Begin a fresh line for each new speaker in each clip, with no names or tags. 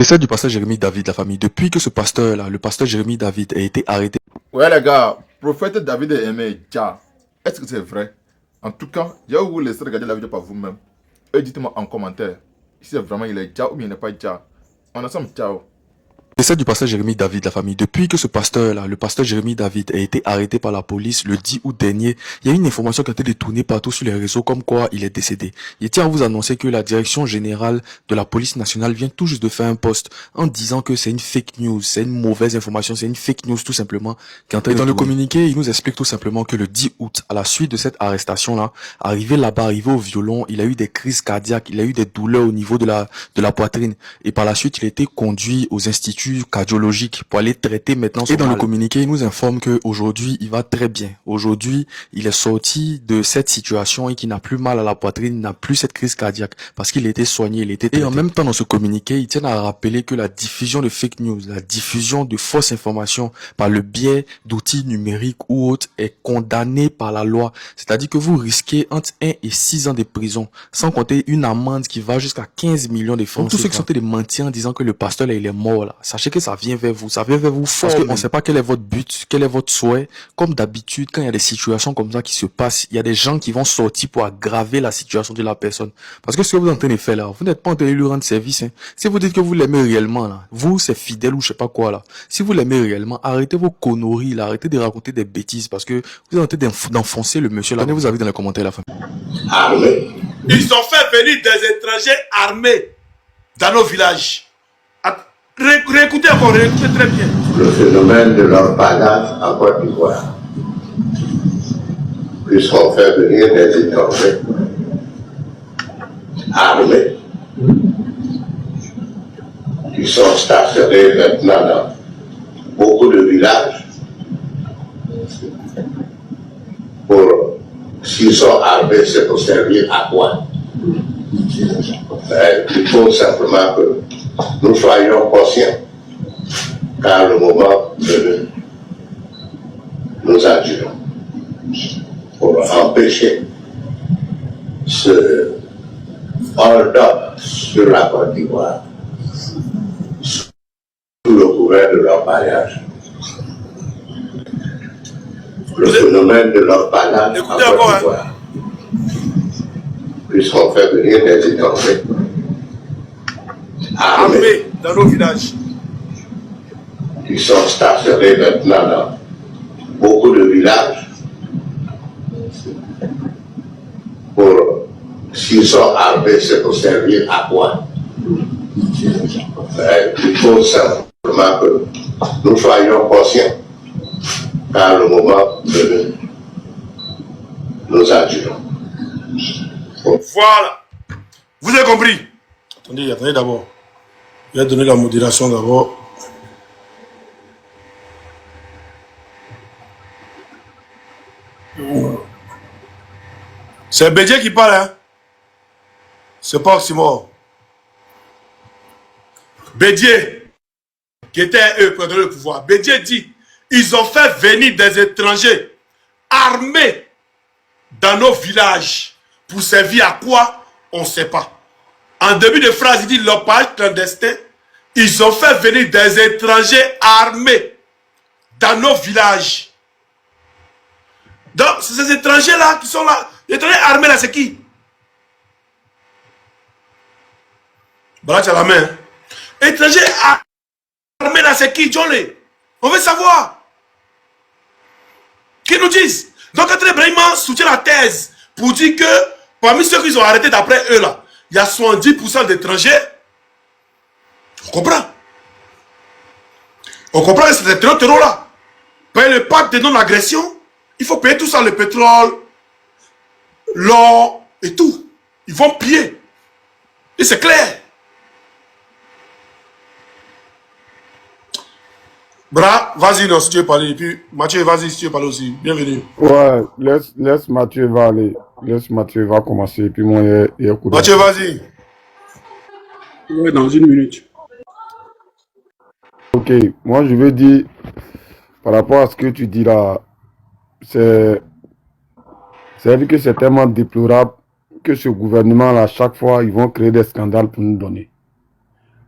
C'est ça du pasteur Jérémie David, la famille. Depuis que ce pasteur-là, le pasteur Jérémie David, a été arrêté.
Ouais les gars, prophète David est aimé Jah. Est-ce que c'est vrai? En tout cas, je vais vous laisser regarder la vidéo par vous-même. Et dites-moi en commentaire si vraiment il est Jah ou bien il n'est pas Jah. On ensemble, ciao.
C'est ça du pasteur Jérémie David, la famille. Depuis que ce pasteur-là, le pasteur Jérémie David, a été arrêté par la police le 10 août dernier, il y a une information qui a été détournée partout sur les réseaux comme quoi il est décédé. Je tiens à vous annoncer que la direction générale de la police nationale vient tout juste de faire un post en disant que c'est une fake news, c'est une mauvaise information, c'est une fake news tout simplement qui est en train de tourner. Dans le communiqué, il nous explique tout simplement que le 10 août, à la suite de cette arrestation-là, arrivé là-bas, arrivé au violon, il a eu des crises cardiaques, il a eu des douleurs au niveau de la poitrine et par la suite, il a été conduit aux instituts cardiologique pour aller traiter maintenant son mal. Et dans le communiqué, il nous informe que aujourd'hui il va très bien. Aujourd'hui, il est sorti de cette situation et qu'il n'a plus mal à la poitrine, n'a plus cette crise cardiaque parce qu'il était soigné, il était traité. Et en même temps, dans ce communiqué, il tient à rappeler que la diffusion de fake news, la diffusion de fausses informations par le biais d'outils numériques ou autres est condamnée par la loi. C'est-à-dire que vous risquez entre 1 et 6 ans de prison, sans compter une amende qui va jusqu'à 15 millions de francs. Donc, tous ceux qui sont de mentir en disant que le pasteur là, il est mort là, sachez que ça vient vers vous fort. Parce qu'on ne sait pas quel est votre but, quel est votre souhait. Comme d'habitude, quand il y a des situations comme ça qui se passent, il y a des gens qui vont sortir pour aggraver la situation de la personne. Parce que ce que vous êtes en train de faire là, vous n'êtes pas en train de lui rendre service. Hein. Si vous dites que vous l'aimez réellement là, vous c'est fidèle ou je sais pas quoi là. Si vous l'aimez réellement, arrêtez vos conneries là, arrêtez de raconter des bêtises parce que vous êtes en train d'enfoncer le monsieur là. Donnez vos avis dans les commentaires la fin.
Armés. Ils ont fait venir des étrangers armés dans nos villages. Réécoutez encore, réécoutez très bien.
Le phénomène de l'orpaillage en Côte d'Ivoire, puisqu'on fait venir des étrangers armés qui sont stationnés maintenant dans beaucoup de villages pour, s'ils sont armés, c'est pour servir à quoi? Il faut simplement que nous soyons conscients, car le moment venu, nous agirons pour empêcher ce hold-up sur la Côte d'Ivoire, sous le couvert de l'orpaillage. Le phénomène de l'orpaillage en Côte d'Ivoire, puisqu'on fait venir des étrangers armés
dans nos villages,
qui sont stationnés maintenant dans beaucoup de villages pour, s'ils sont armés, c'est pour servir à quoi? Il faut simplement que nous soyons conscients, car le moment venu, nous agirons.
Voilà. Vous avez compris? Attendez d'abord. Je vais donner la modération d'abord. C'est Bédié qui parle, hein? C'est pas Oxymore. Bédié, qui était eux pour donner le pouvoir. Bédié dit, ils ont fait venir des étrangers armés dans nos villages. Pour servir à quoi? On ne sait pas. En début de phrase, il dit l'orpaillage clandestin. Ils ont fait venir des étrangers armés dans nos villages. Donc, c'est ces étrangers-là qui sont là. Les étrangers armés là, c'est qui? Voilà, tu as la main. Étrangers armés là, c'est qui, Johnny? On veut savoir. Qu'ils nous disent. Donc, André Brahima soutient la thèse pour dire que parmi ceux qu'ils ont arrêtés d'après eux là, il y a 70% d'étrangers. On comprend. On comprend que c'est des terreaux là. Payer le pacte de non-agression, il faut payer tout ça, le pétrole, l'or et tout. Ils vont piller. Et c'est clair. Bra, vas-y, non, si tu veux parler. Et puis, Mathieu, vas-y, si tu veux parler aussi. Bienvenue.
Ouais, laisse Mathieu va aller. Laisse Mathieu va commencer. Et puis moi, il y a coup
Mathieu, vas-y.
Ouais, dans une minute.
Ok, moi je veux dire, par rapport à ce que tu dis là, c'est-à-dire que c'est tellement déplorable que ce gouvernement là, chaque fois, ils vont créer des scandales pour nous donner.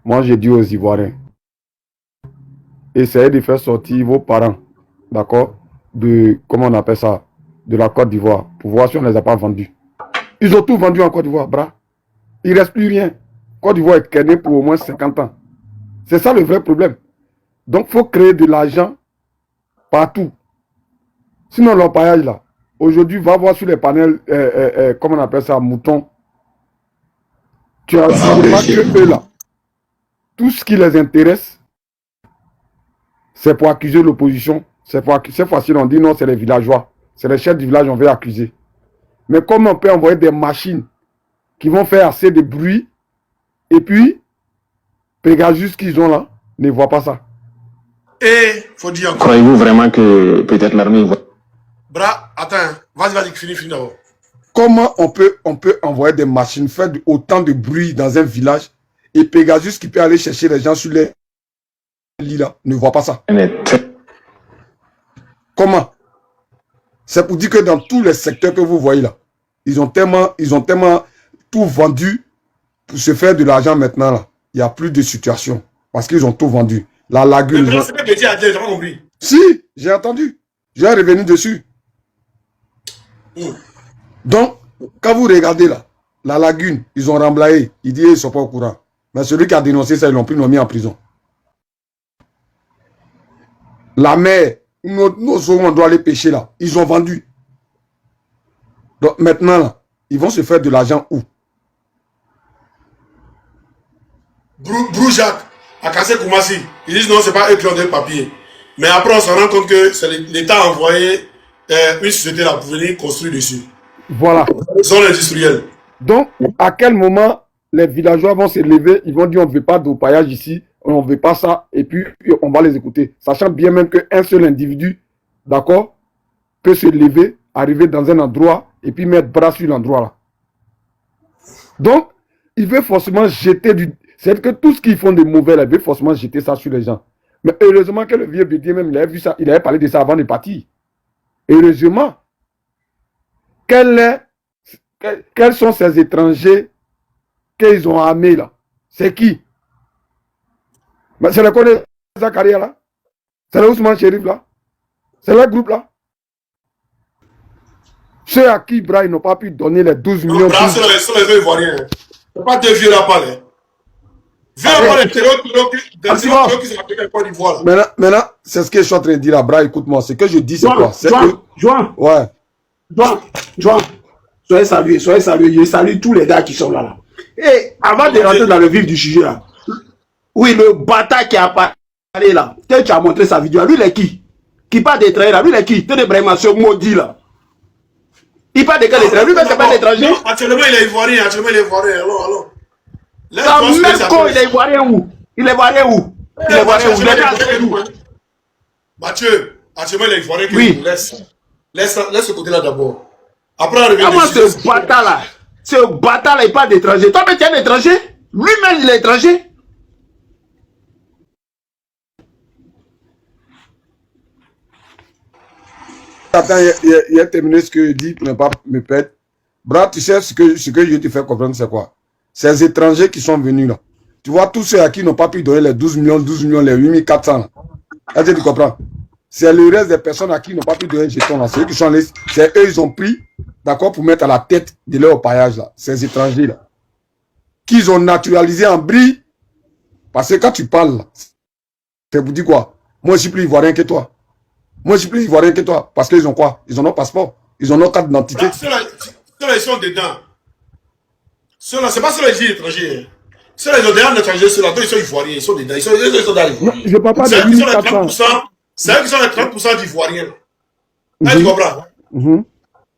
moi j'ai dit aux Ivoiriens, essayez de faire sortir vos parents, d'accord, de, comment on appelle ça, de la Côte d'Ivoire, pour voir si on ne les a pas vendus. Ils ont tout vendu en Côte d'Ivoire, bras. Il ne reste plus rien. Côte d'Ivoire est créée pour au moins 50 ans. C'est ça le vrai problème. Donc, il faut créer de l'argent partout. Sinon, l'orpaillage, là, aujourd'hui, va voir sur les panels, comment on appelle ça, moutons. Tu as que eux, là, tout ce qui les intéresse, c'est pour accuser l'opposition. Cette fois-ci, on dit non, c'est les villageois. C'est les chefs du village, on veut accuser. Mais comment on peut envoyer des machines qui vont faire assez de bruit et puis, Pegasus qu'ils ont là, ne voit pas ça.
Et, faut dire encore.
Croyez-vous vraiment que peut-être l'armée va...
Bras, attends, vas-y, finis d'abord.
Comment on peut envoyer des machines faire autant de bruit dans un village et Pegasus qui peut aller chercher les gens sur les lits là, ne voit pas ça. Comment? C'est pour dire que dans tous les secteurs que vous voyez là, ils ont tellement tout vendu pour se faire de l'argent maintenant là. Il n'y a plus de situation parce qu'ils ont tout vendu. La lagune.
Mais c'est pas petit à dire, j'ai pas compris.
Si, j'ai entendu. Je vais revenir dessus. Donc, quand vous regardez là, la lagune, ils ont remblayé. Ils disent qu'ils ne sont pas au courant. Mais celui qui a dénoncé ça, ils l'ont pris, ils l'ont mis en prison. La mer, nous on doit aller pêcher là. Ils ont vendu. Donc maintenant là, ils vont se faire de l'argent où?
Broujac a cassé Koumassi. Ils disent non, c'est pas eux qui ont donné le papier. Mais après, on se rend compte que c'est l'État a envoyé une société là pour venir construire dessus.
Voilà.
Zone industrielle.
Donc, à quel moment les villageois vont se lever, ils vont dire on ne veut pas d'orpaillage ici, on ne veut pas ça, et puis on va les écouter. Sachant bien même qu'un seul individu, d'accord, peut se lever, arriver dans un endroit, et puis mettre bras sur l'endroit là. Donc, il veut forcément jeter du... C'est que tout ce qu'ils font de mauvais, là, il veut forcément jeter ça sur les gens. Mais heureusement que le vieux Bédier même, il avait vu ça, il avait parlé de ça avant de partir. Heureusement. Quels sont ces étrangers qu'ils ont armés là? C'est qui? C'est le connaît Zakaria là? C'est le Ousmane Chérif là? C'est le groupe là? Ceux à qui Bra, ils n'ont pas pu donner les 12 millions.
Bra, c'est les Ivoiriens. C'est pas deux vieux là pas là. Vieux là pas les terroristes qui sont appelés en Côte d'Ivoire.
Maintenant, c'est ce que je suis en train de dire là, Bra, écoute-moi. Ce que je dis, c'est quoi? C'est que...
Ouais. Joan, soyez salués. Je salue tous les gars qui sont là. Et avant de rentrer dans le vif du sujet là, oui, le bâtard qui a parlé là, tu as montré sa vidéo, lui il est qui? Qui parle d'étranger là, lui il est qui? Tu es vraiment ce maudit là. Il parle de quel étranger? Lui c'est pas d'étranger.
Actuellement il est ivoirien, alors.
Ça même quand il est ivoirien où? Il est ivoirien où? Il est ivoirien où?
Mathieu, actuellement il est ivoirien.
Oui.
Laisse ce côté là d'abord. Après on revient.
Comment ce bâtard là, il parle d'étranger? Toi tu es un étranger? Lui-même il est étranger?
Attends, il a terminé ce que je dis pour ne pas me perdre. Bra, tu sais ce que je te fais comprendre, c'est quoi? Ces étrangers qui sont venus là. Tu vois, tous ceux à qui n'ont pas pu donner les 12 millions, les 8400 là. Est-ce que tu comprends? C'est le reste des personnes à qui n'ont pas pu donner un jeton là. Ceux qui sont allés, c'est eux, ils ont pris, d'accord, pour mettre à la tête de leur paillage là. Ces étrangers là. Qu'ils ont naturalisé en bris. Parce que quand tu parles là, c'est pour dire quoi? Moi, je suis plus ivoirien que toi. Moi, je suis plus ivoirien que toi. Parce qu'ils ont quoi? Ils ont nos passeports. Ils ont nos cartes d'identité.
Ceux-là, ils sont dedans. Ceux-là, c'est pas ceux-là qui sont étrangers. Ceux-là, ils ont déjà un étranger. Ceux-là, ils sont ivoiriens. Ils sont dedans. Ils sont dans les...
Non, je ne parle pas de 1400.
C'est eux qui sont les 30% d'ivoiriens. Tu comprends?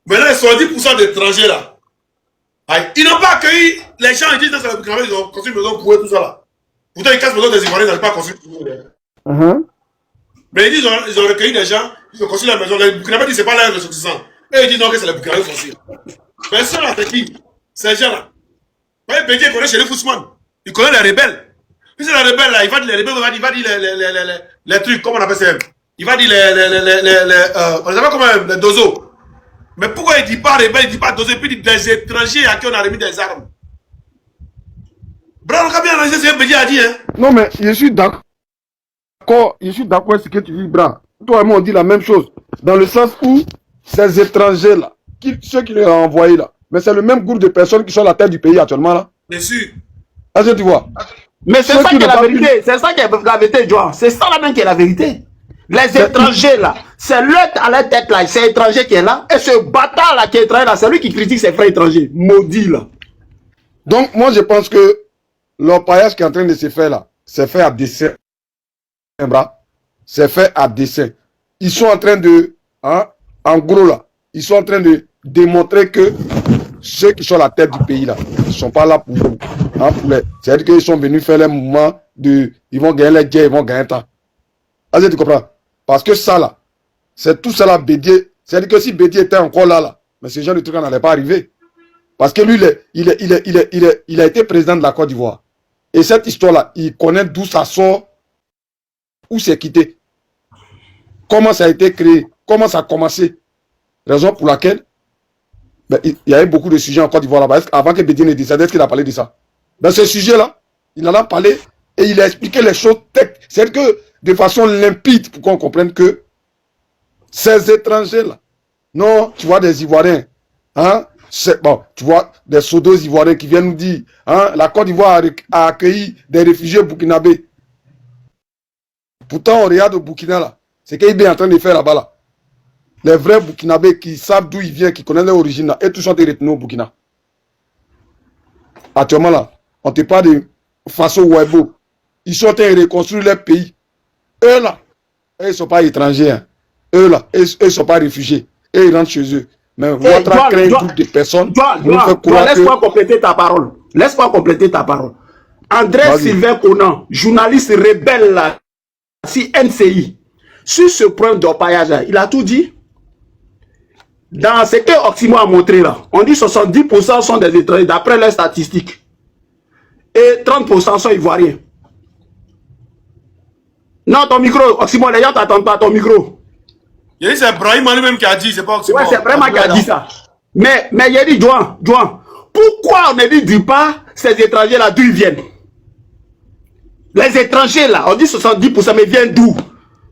Maintenant,
ils sont 10% d'étrangers là. Ils n'ont pas accueilli. Les gens, ils disent que c'est le Burkina Faso, ils ont construit une maison pour eux, tout ça là. Pourtant, ils cassent maison des Ivoiriens, ils n'ont pas construit pour eux. Mais ils disent ils ont recueilli des gens, ils ont construit la maison. Les Burkinabés disent c'est pas l'air de ressortissants. Et ils disent non, que c'est les Burkinabés qui construisent. Mais ça là, c'est qui? Ces gens-là. Vous voyez, Bédier connaît chez les Ousmane. Il connaît les rebelles. Puis c'est les rebelles là, il va dire les rebelles, il va dire les trucs, comment on appelle ça? Il va dire on les appelle comment? Les dozos. Mais pourquoi il dit pas rebelles, il dit pas dozos, puis il dit des étrangers à qui on a remis des armes? Bra, on a bien arrangé ce que Bédié a dit, hein.
Non, mais je suis d'accord. Je suis d'accord avec ce que tu dis, Bra. Toi et moi, on dit la même chose. Dans le sens où ces étrangers-là, ceux qui les ont envoyés là, mais c'est le même groupe de personnes qui sont à la tête du pays actuellement là.
Bien sûr.
Est-ce que tu vois?
Mais c'est ça qui est la vérité. C'est ça qui est la vérité, Joan. C'est ça là même qui est la vérité. Les étrangers là, c'est l'autre à la tête là, c'est l'étranger qui est là. Et ce bâtard là qui est étranger là, c'est lui qui critique ses frères étrangers. Maudit là.
Donc, moi, je pense que l'orpaillage qui est en train de se faire là, c'est fait à dessein. C'est fait à dessein. Ils sont en train de, hein, en gros là, ils sont en train de démontrer que ceux qui sont à la tête du pays là, ils ne sont pas là pour vous. Hein, c'est-à-dire qu'ils sont venus faire les mouvements de, ils vont gagner les guerres, ils vont gagner un temps. Est-ce que tu comprends? Parce que ça là, c'est tout ça là, Bédié. C'est-à-dire que si Bédié était encore là, mais ce genre de truc n'allait pas arriver. Parce que lui, il a été président de la Côte d'Ivoire. Et cette histoire-là, il connaît d'où ça sort, où c'est quitté, comment ça a été créé, comment ça a commencé. Raison pour laquelle ben, il y avait beaucoup de sujets en Côte d'Ivoire là-bas. Avant que Bédié ne décède, est-ce qu'il a parlé de ça? Ben, ce sujet-là, il en a parlé et il a expliqué les choses techniques. C'est que de façon limpide pour qu'on comprenne que ces étrangers-là, non, tu vois des Ivoiriens, hein? Bon, tu vois des sodos ivoiriens qui viennent nous dire, hein, la Côte d'Ivoire a accueilli des réfugiés burkinabés. Pourtant, on regarde au Burkina là, c'est qu'il est en train de faire là-bas là. Les vrais burkinabés qui savent d'où ils viennent, qui connaissent leur origine là, et tous sont retenus au Burkina. Actuellement là, on ne te parle de façon Ouebo. Ils sont en train de reconstruire leur pays. Eux là, ils ne sont pas étrangers. Hein. Eux là, ils ne sont pas réfugiés. Et ils rentrent chez eux. Mais votre crée un groupe de personnes.
Laisse-moi compléter ta parole. Laisse-moi compléter ta parole. André Sylvain Conan, journaliste rebelle là, si NCI, sur ce point d'orpaillage, il a tout dit. Dans ce que Oximo a montré là, on dit 70% sont des étrangers d'après les statistiques. Et 30% sont ivoiriens. Non, ton micro, Oximo, les gens t'attendent pas ton micro.
C'est Brahim lui-même qui a dit, c'est pas Oximo.
Ouais, c'est vraiment qui a dit ça. Mais il a dit, Joan, pourquoi on ne dit pas ces étrangers là d'où ils viennent? Les étrangers là, on dit 70%, mais viennent d'où?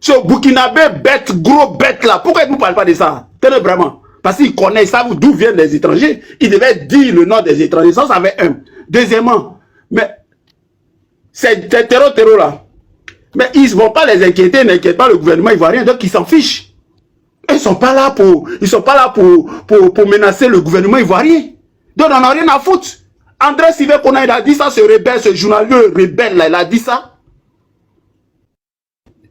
Ce Burkinabé bête, gros bête là, pourquoi ils ne nous parlent pas de ça? Tenez vraiment. Parce qu'ils connaissent, ils savent d'où viennent les étrangers. Ils devaient dire le nom des étrangers. Ça avait un. Deuxièmement, mais c'est terreau là. Mais ils ne vont pas les inquiéter, ils n'inquiètent pas le gouvernement ivoirien, donc ils s'en fichent. Ils ne sont pas là pour menacer le gouvernement ivoirien. Donc on n'en a rien à foutre. André Sylvain Conan, il a dit ça, ce rebelle, ce journaliste rebelle là, il a dit ça.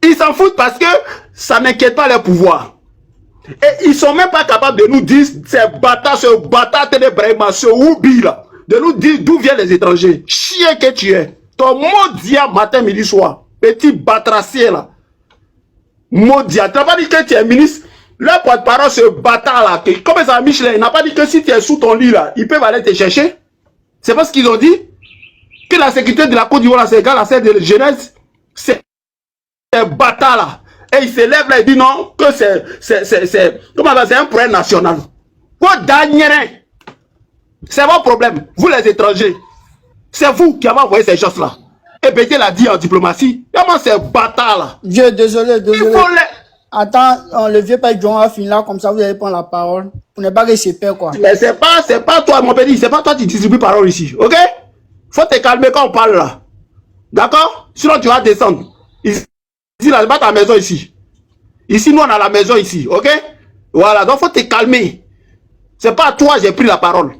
Ils s'en foutent parce que ça n'inquiète pas leur pouvoir. Et ils ne sont même pas capables de nous dire, ce bâtard Ténébrahima, ce Oubi là, de nous dire d'où viennent les étrangers. Chien que tu es. Ton maudit matin, midi, soir. Petit batracier là. Maudit. Tu n'as pas dit que tu es ministre. Leur porte-parole, ce bâtard là, comme ça, Michelin, il n'a pas dit que si tu es sous ton lit là, ils peuvent aller te chercher. C'est pas ce qu'ils ont dit. Que la sécurité de la Côte d'Ivoire, c'est égal à celle de Genèse. C'est un bâtard là. Et il se lève là et dit non, que c'est un problème national. C'est votre problème. Vous les étrangers. C'est vous qui avez envoyé ces choses-là. Et Bédié l'a dit en diplomatie. Comment c'est bâtard là?
Dieu, désolé. Attends, le vieux père John a fini là, comme ça vous allez prendre la parole. Pour ne pas que c'est peur quoi.
Mais c'est pas toi mon petit, c'est pas toi qui distribue parole ici, ok? Faut te calmer quand on parle là. D'accord? Sinon tu vas descendre. Ici là, c'est pas ta maison ici. Ici, nous on a la maison ici, ok? Voilà, donc faut te calmer. C'est pas toi j'ai pris la parole.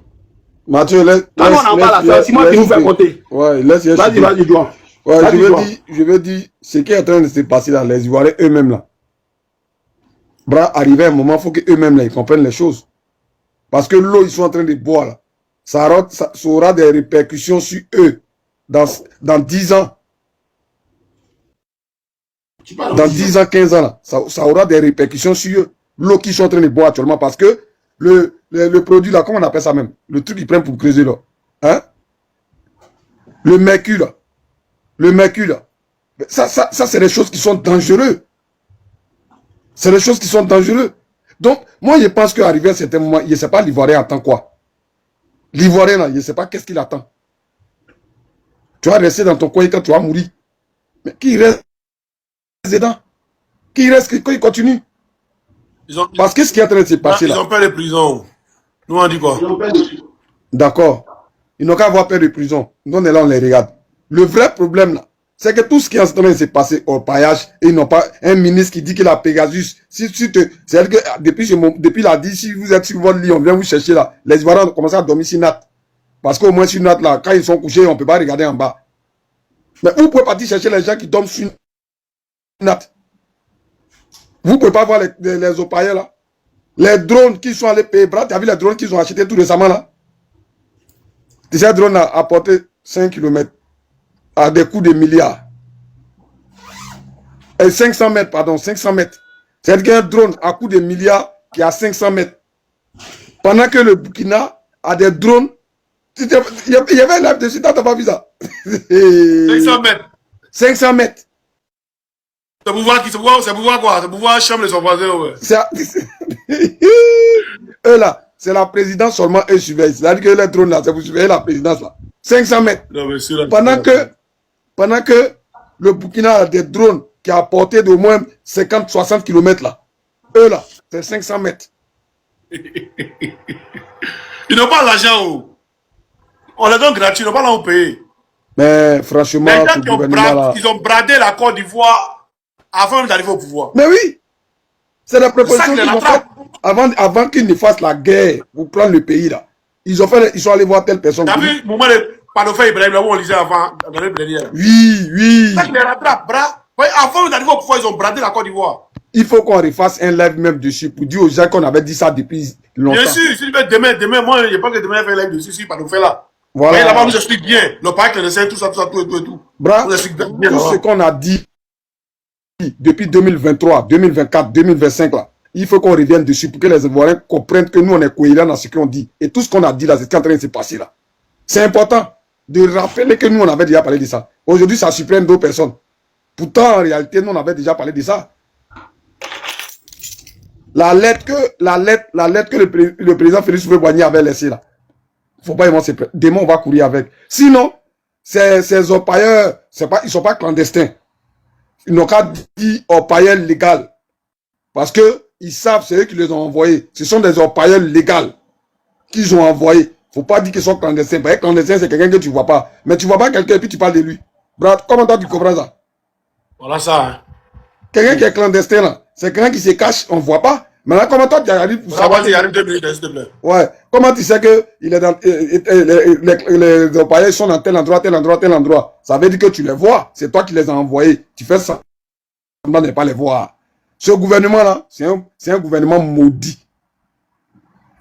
Mathieu, laisse.
Nous on en parle là, c'est moi qui nous fais compter.
Ouais, laisse.
Vas-y, John.
Ouais, je veux dire, ce qui est en train de se passer là, les Ivoiriens eux-mêmes là. Bras, arrivé à un moment, il faut qu'eux-mêmes ils comprennent les choses. Parce que l'eau, ils sont en train de boire là. Ça aura des répercussions sur eux dans 10 ans. Dans 10 ans, 15 ans là. Ça aura des répercussions sur eux. L'eau qu'ils sont en train de boire actuellement. Parce que le produit là, comment on appelle ça même? Le truc qu'ils prennent pour creuser là. Hein? Le mercure là. Ça c'est des choses qui sont dangereuses. C'est des choses qui sont dangereuses. Donc, moi, je pense qu'arrivé à un certain moment, je ne sais pas l'Ivoirien attend quoi. L'Ivoirien, là, je ne sais pas qu'est-ce qu'il attend. Tu vas rester dans ton coin quand tu vas mourir. Mais qui reste dedans? Qui reste, qui continue? Parce que ce qui est en train de se passer là.
Ils ont peur de prison. Nous, on dit quoi?
D'accord. Ils n'ont qu'à avoir peur de prison. Nous, on est là, on les regarde. Le vrai problème là, c'est que tout ce qui est en train de se passer au paillage, et ils n'ont pas un ministre qui dit qu'il a Pegasus. C'est-à-dire que depuis la dit, si vous êtes sur votre lit, on vient vous chercher là. Les Ivoiriens ont commencé à dormir sur Nat. Parce qu'au moins sur Nat là, quand ils sont couchés, on ne peut pas regarder en bas. Mais vous pouvez partir chercher les gens qui dorment sur Nat. Vous ne pouvez pas voir les opailleurs là. Les drones qui sont allés payer, tu as vu les drones qu'ils ont achetés tout récemment là? Ces drones a porté 5 km à des coûts de milliards. Et 500 mètres, pardon, 500 mètres. C'est-à-dire qu'un drone à coût de milliards qui a 500 mètres. Pendant que le Burkina a des drones. Il y avait un live dessus, tu n'as pas vu ça?
500 mètres.
500 mètres.
C'est pour voir qui, c'est pour voir quoi? C'est pour voir chambre de son voisin, ouais.
Eux là, c'est la présidence seulement, eux surveillent. C'est-à-dire que les drones là, c'est pour surveiller la présidence là. 500 mètres.
Non, mais là,
pendant que le Burkina a des drones qui a porté d'au moins 50-60 km là. Eux là, c'est 500 mètres.
Ils n'ont pas l'argent, oh. On les donne gratuit, ils n'ont pas l'argent payé.
Mais franchement,
les gens ils ont bradé la Côte d'Ivoire avant même d'arriver au pouvoir.
Mais oui, c'est la proposition qu'ils ont faite avant qu'ils ne fassent la guerre pour prendre le pays là. Ils sont allés voir telle personne.
T'as vu le moment de Panofa Ibrahim, là où on lisait avant l'année dernière?
Oui.
Ça qui les rattrape, bras. Ouais, avant d'arriver au pouvoir, ils ont bradé la Côte d'Ivoire.
Il faut qu'on refasse un live même dessus pour dire aux gens qu'on avait dit ça depuis longtemps.
Bien sûr, si demain, moi, je pense que demain, il fait un live dessus, si Panofa là.
Voilà.
Et là-bas, on nous explique bien. Le parc clandestin, tout ça, tout.
Bras, tout ce qu'on a dit depuis 2023, 2024, 2025 là, il faut qu'on revienne dessus pour que les Ivoiriens comprennent que nous, on est cohérents dans ce qu'on dit. Et tout ce qu'on a dit là, c'est ce qui est en train de se passer là. C'est important de rappeler que nous, on avait déjà parlé de ça. Aujourd'hui, ça surprend d'autres personnes. Pourtant, en réalité, nous, on avait déjà parlé de ça. La lettre que le président Félix Houphouët-Boigny avait laissée là. Faut pas y demain, on va courir avec. Sinon, ces orpailleurs, ils sont pas clandestins. Ils n'ont qu'à dire orpailleurs légal. Parce que ils savent, c'est eux qui les ont envoyés. Ce sont des orpailleurs légaux qu'ils ont envoyés. Faut pas dire qu'ils sont clandestins. Parce que clandestin, c'est quelqu'un que tu vois pas. Mais tu vois pas quelqu'un et puis tu parles de lui. Brad, comment toi tu comprends ça?
Voilà ça. Hein.
Quelqu'un qui est clandestin là, c'est quelqu'un qui se cache, on ne voit pas. Maintenant, comment toi tu arrives pour savoir?
Il arrive 2 minutes, s'il te plaît.
Ouais. Comment tu sais que il est dans, les orpailleurs sont dans tel endroit. Ça veut dire que tu les vois. C'est toi qui les as envoyés. Tu fais ça. On ne pas les voir. Ce gouvernement-là, c'est un gouvernement maudit.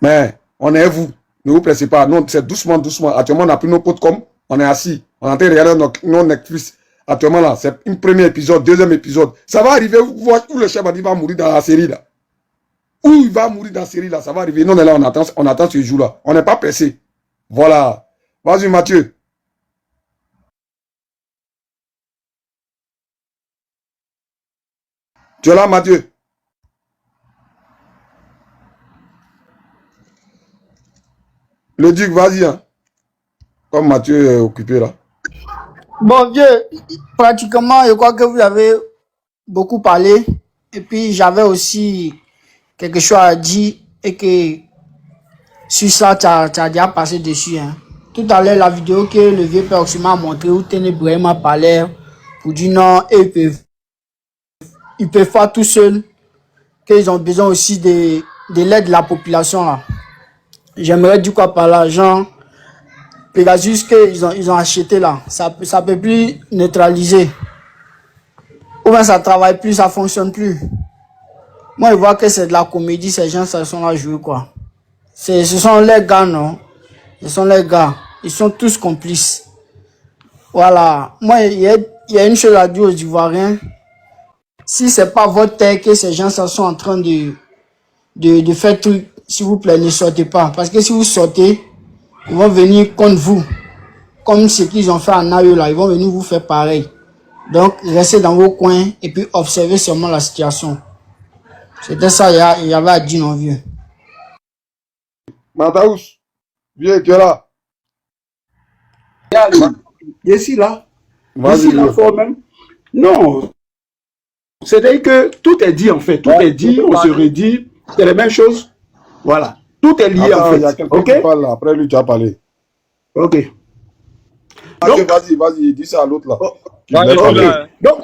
Mais on est vous. Ne vous pressez pas. Nous, c'est doucement. Actuellement, on a pris nos potes comme on est assis. On est en train de regarder nos Netflix. Actuellement, là, c'est un premier épisode, deuxième épisode. Ça va arriver où le chef va mourir dans la série, là. Où il va mourir dans la série, là. Ça va arriver. Nous, on est là, on attend ce jour-là. On n'est pas pressé. Voilà. Vas-y, Mathieu. Tu es là, Mathieu? Le duc, vas-y. Hein. Comme Mathieu est occupé là.
Bon, vieux, pratiquement, je crois que vous avez beaucoup parlé. Et puis, j'avais aussi quelque chose à dire. Et que sur ça, tu as déjà passé dessus. Hein. Tout à l'heure, la vidéo que le vieux père Oxyma a montré, où Téné Brahima parlait pour dire non, et ils peuvent faire tout seuls. Qu'ils ont besoin aussi de l'aide de la population. Là. J'aimerais dire quoi par l'argent. Pegasus qu'ils ont acheté là, ça peut plus neutraliser. Ou bien ça travaille plus, ça fonctionne plus. Moi, je vois que c'est de la comédie, ces gens, ça sont là jouer quoi. Ce sont les gars, non? Ce sont les gars. Ils sont tous complices. Voilà. Moi, il y a une chose à dire aux Ivoiriens. Si c'est pas votre terre que ces gens ça sont en train de faire truc, s'il vous plaît, ne sortez pas. Parce que si vous sortez, ils vont venir contre vous. Comme ce qu'ils ont fait en Ayo là, ils vont venir vous faire pareil. Donc, restez dans vos coins et puis observez seulement la situation. C'était ça, il y avait à dire non vieux.
Mataous, vieux, tu es là.
Je suis là. Je
Vas-y,
suis là
Dieu.
fort même. Non. C'est-à-dire que tout est dit en fait. Tout est dit, on se redit. C'est la même chose. Voilà. Tout est lié
Attends,
en
il y a
fait.
quelqu'un
Ok?
qui parle là. Après lui, tu as parlé.
Ok.
Ok,
Donc,
vas-y, dis ça à l'autre là.
oh,
Tu laisses
ok.
parler.
Donc,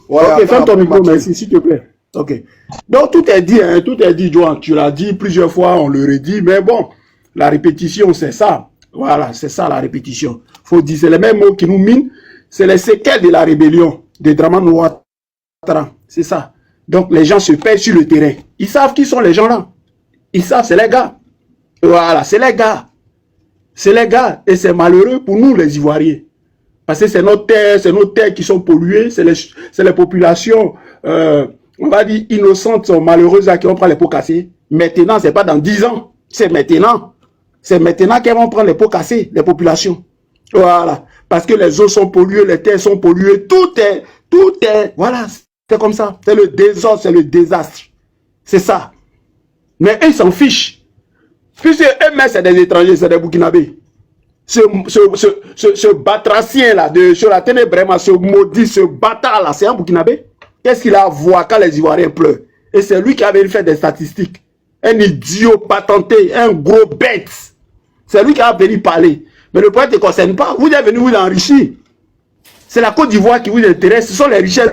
Ouais,
ok,
attends,
ferme ton
après
micro,
Mathieu.
merci, s'il te plaît. Ok. Donc, tout est dit, hein, tout est dit, Joan. Tu l'as dit plusieurs fois, on le redit, mais bon, la répétition, c'est ça. Voilà, c'est ça la répétition. Faut dire, c'est les mêmes mots qui nous minent, c'est les séquelles de la rébellion de Draman Ouattara. C'est ça. Donc, les gens se perdent sur le terrain. Ils savent qui sont les gens là. Ils savent, c'est les gars. Voilà, c'est les gars. C'est les gars. Et c'est malheureux pour nous, les Ivoiriens. Parce que c'est nos terres qui sont polluées, c'est les populations, on va dire, innocentes, malheureuses, là, qui vont prendre les pots cassés. Maintenant, c'est pas dans 10 ans, c'est maintenant. C'est maintenant qu'elles vont prendre les pots cassés, les populations. Voilà. Parce que les eaux sont polluées, les terres sont polluées, tout est, voilà, c'est comme ça. C'est le désordre, c'est le désastre. C'est ça. Mais eux, ils s'en fichent. Puisque eux-mêmes, c'est des étrangers, c'est des Burkinabés. Ce batracien là de sur la ténèbre, ce maudit, ce bâtard là, c'est un Burkinabé. Qu'est-ce qu'il a à voir quand les Ivoiriens pleurent? Et c'est lui qui avait fait des statistiques. Un idiot patenté, un gros bête. C'est lui qui a venu parler. Mais le problème ne te concerne pas. Vous êtes venu vous enrichir. C'est la Côte d'Ivoire qui vous intéresse. Ce sont les richesses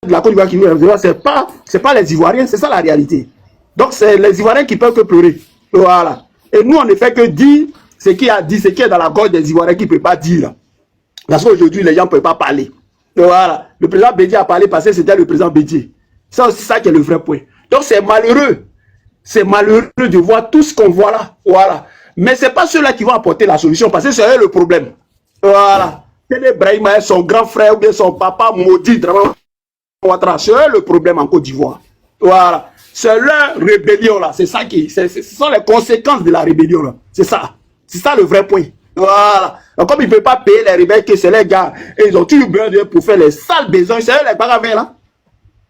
de la Côte d'Ivoire qui vous intéressent. C'est pas les Ivoiriens, c'est ça la réalité. Donc c'est les Ivoiriens qui peuvent que pleurer. Voilà. Et nous, on ne fait que dire ce qui a dit, ce qui est dans la gorge des Ivoiriens qui ne peut pas dire. Parce qu'aujourd'hui, les gens ne peuvent pas parler. Voilà. Le président Bédier a parlé parce que c'était le président Bédier. C'est aussi ça qui est le vrai point. Donc c'est malheureux. C'est malheureux de voir tout ce qu'on voit là. Voilà. Mais ce n'est pas ceux-là qui vont apporter la solution parce que c'est eux le problème. Voilà. C'est Brahima, son grand frère ou bien son papa maudit. C'est eux le problème en Côte d'Ivoire. Voilà. C'est leur rébellion là. C'est ça qui. Ce sont les conséquences de la rébellion là. C'est ça. C'est ça le vrai point. Voilà. Donc, comme ils ne peuvent pas payer les rebelles, que c'est les gars, et ils ont toujours besoin d'eux pour faire les sales besoins, c'est eux les paravins là.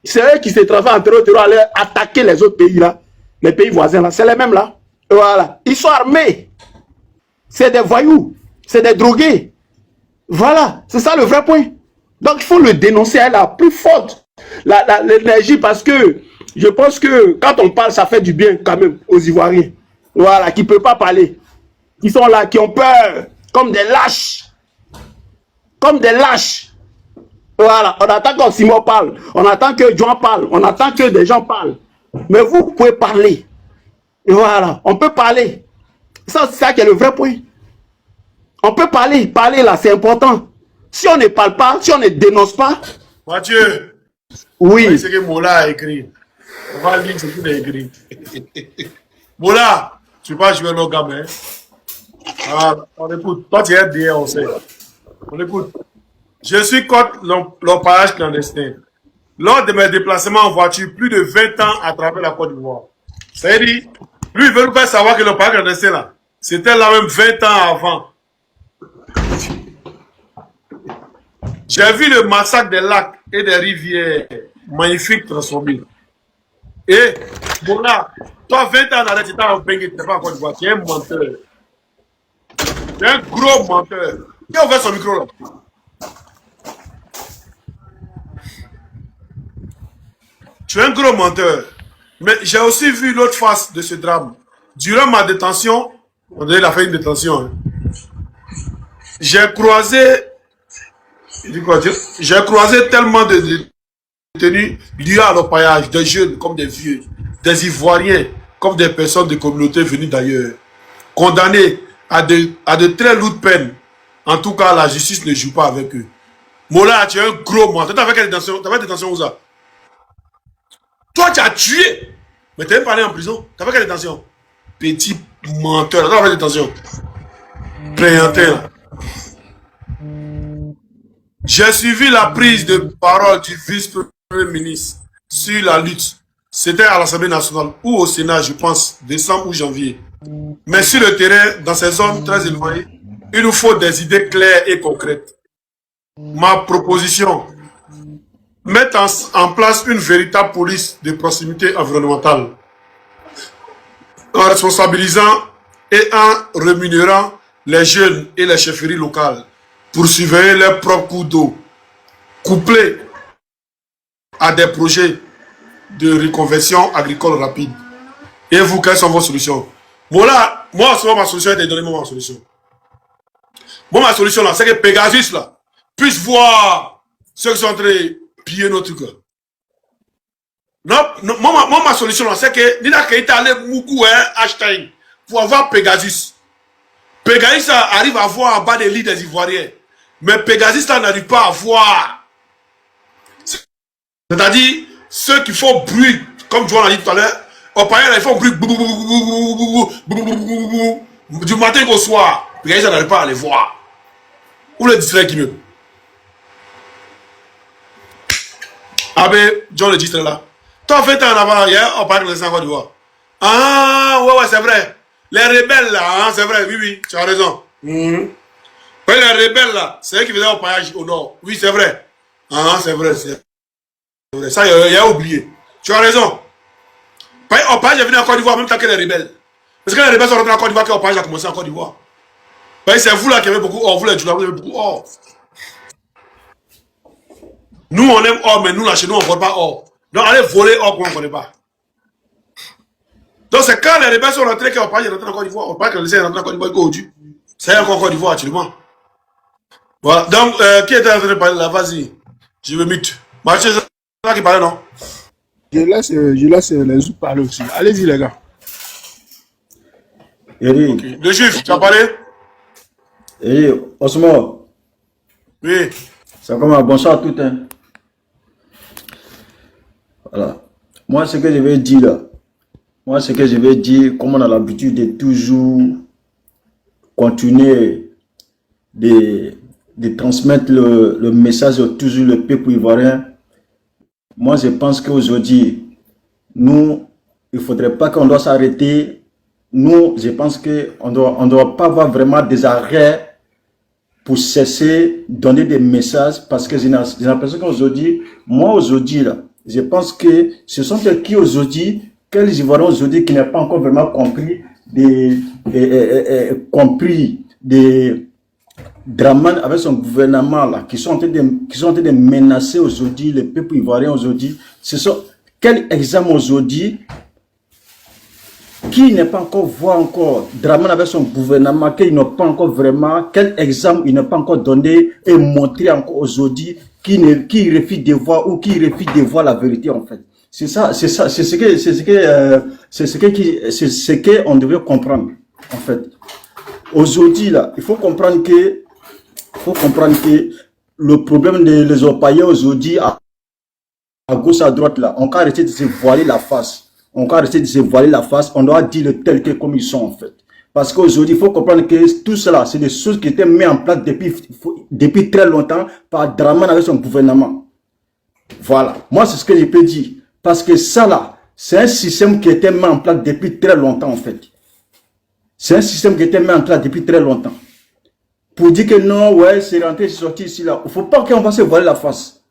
C'est eux qui se transforment en terror, aller attaquer les autres pays là, les pays voisins là. C'est les mêmes là. Voilà. Ils sont armés. C'est des voyous. C'est des drogués. Voilà. C'est ça le vrai point. Donc, il faut le dénoncer à la plus forte. L'énergie, parce que je pense que quand on parle, ça fait du bien quand même aux Ivoiriens. Voilà. Qui ne peuvent pas parler. Qui sont là, qui ont peur, comme des lâches. Comme des lâches. Voilà, on attend que Simon parle, on attend que John parle, on attend que des gens parlent. Mais vous pouvez parler. Et voilà, on peut parler. Ça, c'est ça qui est le vrai point. On peut parler, parler là, c'est important. Si on ne parle pas, si on ne dénonce pas.
Mathieu,
Oui.
c'est ce que Mola a écrit. On va lire ce qu'il a écrit. Mola, tu ne peux pas jouer nos gamins. Ah, on écoute. Toi, tu es bien, on sait. On écoute. Je suis contre l'orpaillage clandestin. Lors de mes déplacements en voiture, plus de 20 ans à travers la Côte d'Ivoire. Ça veut dire, lui, il veut nous faire savoir que l'orpaillage clandestin, là, c'était là même 20 ans avant. J'ai vu le massacre des lacs et des rivières magnifiques transformés. Et, bon là, toi, 20 ans en arrêt, tu n'es pas en Bengue, tu n'es pas en Côte d'Ivoire, tu es un menteur. Tu es un gros menteur. Qui a ouvert son micro là? Tu es un gros menteur. Mais j'ai aussi vu l'autre face de ce drame. Durant ma détention, on a fait une détention. Hein. J'ai croisé tellement de détenus liés à l'orpaillage, des jeunes comme des vieux, des Ivoiriens comme des personnes de communautés venues d'ailleurs, condamnés à de très lourdes peines. En tout cas, la justice ne joue pas avec eux. Mola, tu es un gros menteur. Tu as fait quelle détention? Tu as fait détention où ça? Toi, tu as tué. Mais tu n'es pas allé en prison. Tu as fait quelle détention? Petit menteur. Tu as fait détention. Préhenteur. J'ai suivi la prise de parole du vice-premier ministre sur la lutte. C'était à l'Assemblée nationale ou au Sénat, je pense, décembre ou janvier. Mais sur le terrain, dans ces zones très éloignées, il nous faut des idées claires et concrètes. Ma proposition, mettre en place une véritable police de proximité environnementale en responsabilisant et en rémunérant les jeunes et les chefferies locales pour surveiller leurs propres cours d'eau, couplés à des projets de reconversion agricole rapide. Et vous, quelles sont vos solutions? Voilà, moi, souvent, ma solution est donnez-moi ma solution. Moi, ma solution, là, c'est que Pegasus, là, puisse voir ceux qui sont en train de piller nos trucs, là. Non, moi, ma solution, là, c'est que Nina Keita allait beaucoup, hashtag, pour avoir Pegasus. Pegasus, là, arrive à voir en bas des lits des Ivoiriens. Mais Pegasus, là, n'arrive pas à voir. C'est-à-dire, ceux qui font bruit, comme Joan l'a dit tout à l'heure, au pareil, ils font bruit du matin au soir. Pegasus, n'arrive pas à les voir. Où le distrait qui me. Ah ben, John le distrait là. Toi, en fait, en avant, hier, on parle de l'Est en Côte d'Ivoire. Ah, ouais, c'est vrai. Les rebelles là, hein, c'est vrai, oui, tu as raison. Les rebelles là, c'est eux qui faisaient au paillage au nord. Oui, c'est vrai. Ah, c'est vrai, c'est vrai. Ça, il a oublié. Tu as raison. Au paillage est venu en Côte d'Ivoire, même temps que les rebelles. Parce que les rebelles sont rentrés en Côte d'Ivoire, que au paillage a commencé en Côte d'Ivoire. C'est vous là qui avez beaucoup or, vous les Djoula, vous avez beaucoup or. Nous, on aime or, mais nous, là, chez nous, on ne vole pas or. Donc, allez voler or qu'on ne connaît pas. Donc, c'est quand les rebelles sont rentrés qu'au paillage est rentré en Côte d'Ivoire. On parle que les gens sont rentrés en Côte d'Ivoire qu'aujourd'hui. C'est encore en Côte d'Ivoire, actuellement. Voilà. Donc, qui était en train de parler là? Vas-y. Je me mute. Mathieu, c'est ça qui parlait, non?
Je laisse les autres parler aussi. Allez-y, les gars.
Eric,
Okay. Le juif, tu as parlé?
Eric, Osmo,
Oui.
c'est comme un bonsoir à tout. Hein. Voilà. Moi, ce que je vais dire là, comme on a l'habitude de toujours continuer de transmettre le message à toujours le peuple ivoirien, moi, je pense qu'aujourd'hui, nous, il ne faudrait pas qu'on doit s'arrêter. Nous, je pense qu'on ne doit pas avoir vraiment des arrêts pour cesser de donner des messages parce que j'ai l'impression qu'aujourd'hui, moi aujourd'hui, là, je pense que ce sont qui aujourd'hui, quels Ivoiriens aujourd'hui qui n'ont pas encore vraiment compris des Draman avec son gouvernement là, qui sont en train de menacer aujourd'hui le peuple ivoirien aujourd'hui. Ce sont quel exemple aujourd'hui qui n'est pas encore voir encore Draman avec son gouvernement, qu'il n'a pas encore vraiment, quel exemple il n'a pas encore donné et montré encore aujourd'hui qui refuse de voir ou qui refuse de voir la vérité en fait. C'est ce que on devrait comprendre en fait. Aujourd'hui là, il faut comprendre que le problème des orpailleurs aujourd'hui à gauche à droite là, on peut arrêter de se voiler la face. On doit dire le tel que comme ils sont en fait. Parce qu'aujourd'hui, il faut comprendre que tout cela, c'est des choses qui étaient mises en place depuis très longtemps par Draman avec son gouvernement. Voilà. Moi, c'est ce que je peux dire. Parce que ça là, c'est un système qui était mis en place depuis très longtemps en fait. C'est un système qui était mis en place depuis très longtemps. Pour dire que non, ouais, c'est rentré, c'est sorti ici là. Il ne faut pas qu'on va se voiler la face.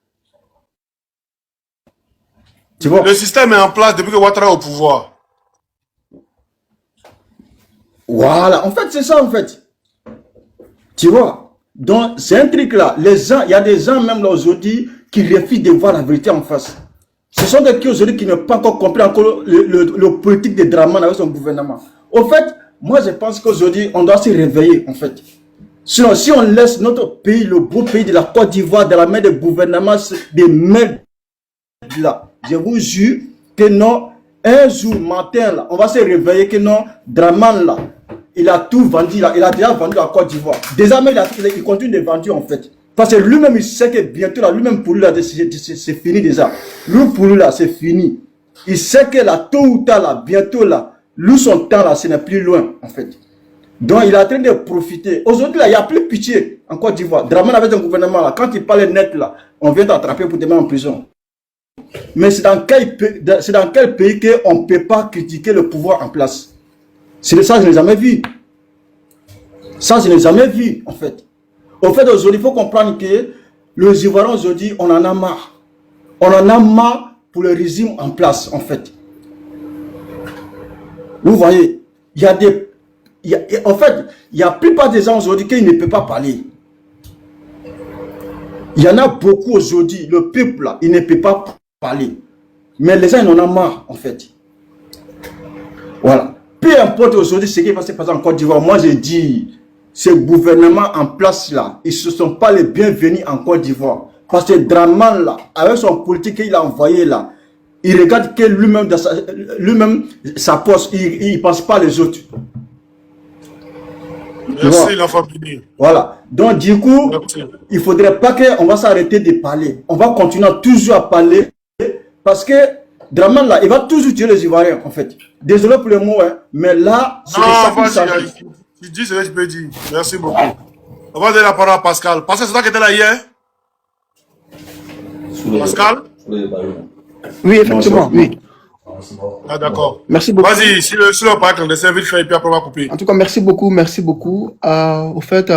Tu vois?
Le système est en place depuis que Ouattara est au pouvoir.
Voilà, en fait, c'est ça, en fait. Tu vois? Donc, c'est un truc là. Les gens, il y a des gens même là aujourd'hui qui refusent de voir la vérité en face. Ce sont des qui aujourd'hui qui n'ont pas encore compris encore le politique de Draman avec son gouvernement. Au fait, moi je pense qu'aujourd'hui, on doit se réveiller, en fait. Sinon, si on laisse notre pays, le beau pays de la Côte d'Ivoire, dans la main des gouvernements, des merdes là, je vous jure que non, un jour matin là, on va se réveiller que non, Draman là, il a tout vendu là, il a déjà vendu la Côte d'Ivoire. Désormais, il continue de vendre en fait. Parce que lui-même, il sait que bientôt là, lui-même pour lui là, c'est fini déjà. Lui pour lui là, c'est fini. Il sait que là, tôt ou tard là, bientôt là, lui son temps là, ce n'est plus loin en fait. Donc il est en train de profiter. Aujourd'hui là, il n'y a plus pitié en Côte d'Ivoire. Draman avec un gouvernement là, quand il parle net là, on vient t'attraper pour te mettre en prison. Mais c'est dans quel pays qu'on ne peut pas critiquer le pouvoir en place? C'est ça, je n'ai jamais vu. Ça, je n'ai jamais vu, en fait. Au fait, aujourd'hui, il faut comprendre que les Ivoiriens, aujourd'hui, on en a marre. On en a marre pour le régime en place, en fait. Vous voyez, il y a des... en fait, il y a la plupart des gens aujourd'hui qui ne peuvent pas parler. Il y en a beaucoup aujourd'hui, le peuple, là, il ne peut pas parler. Mais les gens, ils en ont marre, en fait. Voilà. Peu importe aujourd'hui ce qui est passé par exemple en Côte d'Ivoire, moi je dis, ce gouvernement en place là, ils ne sont pas les bienvenus en Côte d'Ivoire. Parce que Draman là, avec son politique qu'il a envoyé là, il regarde que lui-même sa poste, il ne pense pas les autres.
Merci la famille.
Voilà. Donc du coup,
Merci.
il ne faudrait pas qu'on va s'arrêter de parler. On va continuer toujours à parler parce que Draman là, il va toujours tuer les Ivoiriens en fait. Désolé pour le mot, hein, mais là, c'est de ça qu'il s'agit.
Tu dis ce que je peux dire. Merci beaucoup. On va donner la parole à Pascal. Pascal, c'est toi qui étais là hier? Pascal?
Oui, effectivement, oui.
Ah, d'accord.
Merci beaucoup.
Vas-y, si le parle clandestin, vite fait, et puis après on va couper.
En tout cas, merci beaucoup, merci beaucoup. Au fait,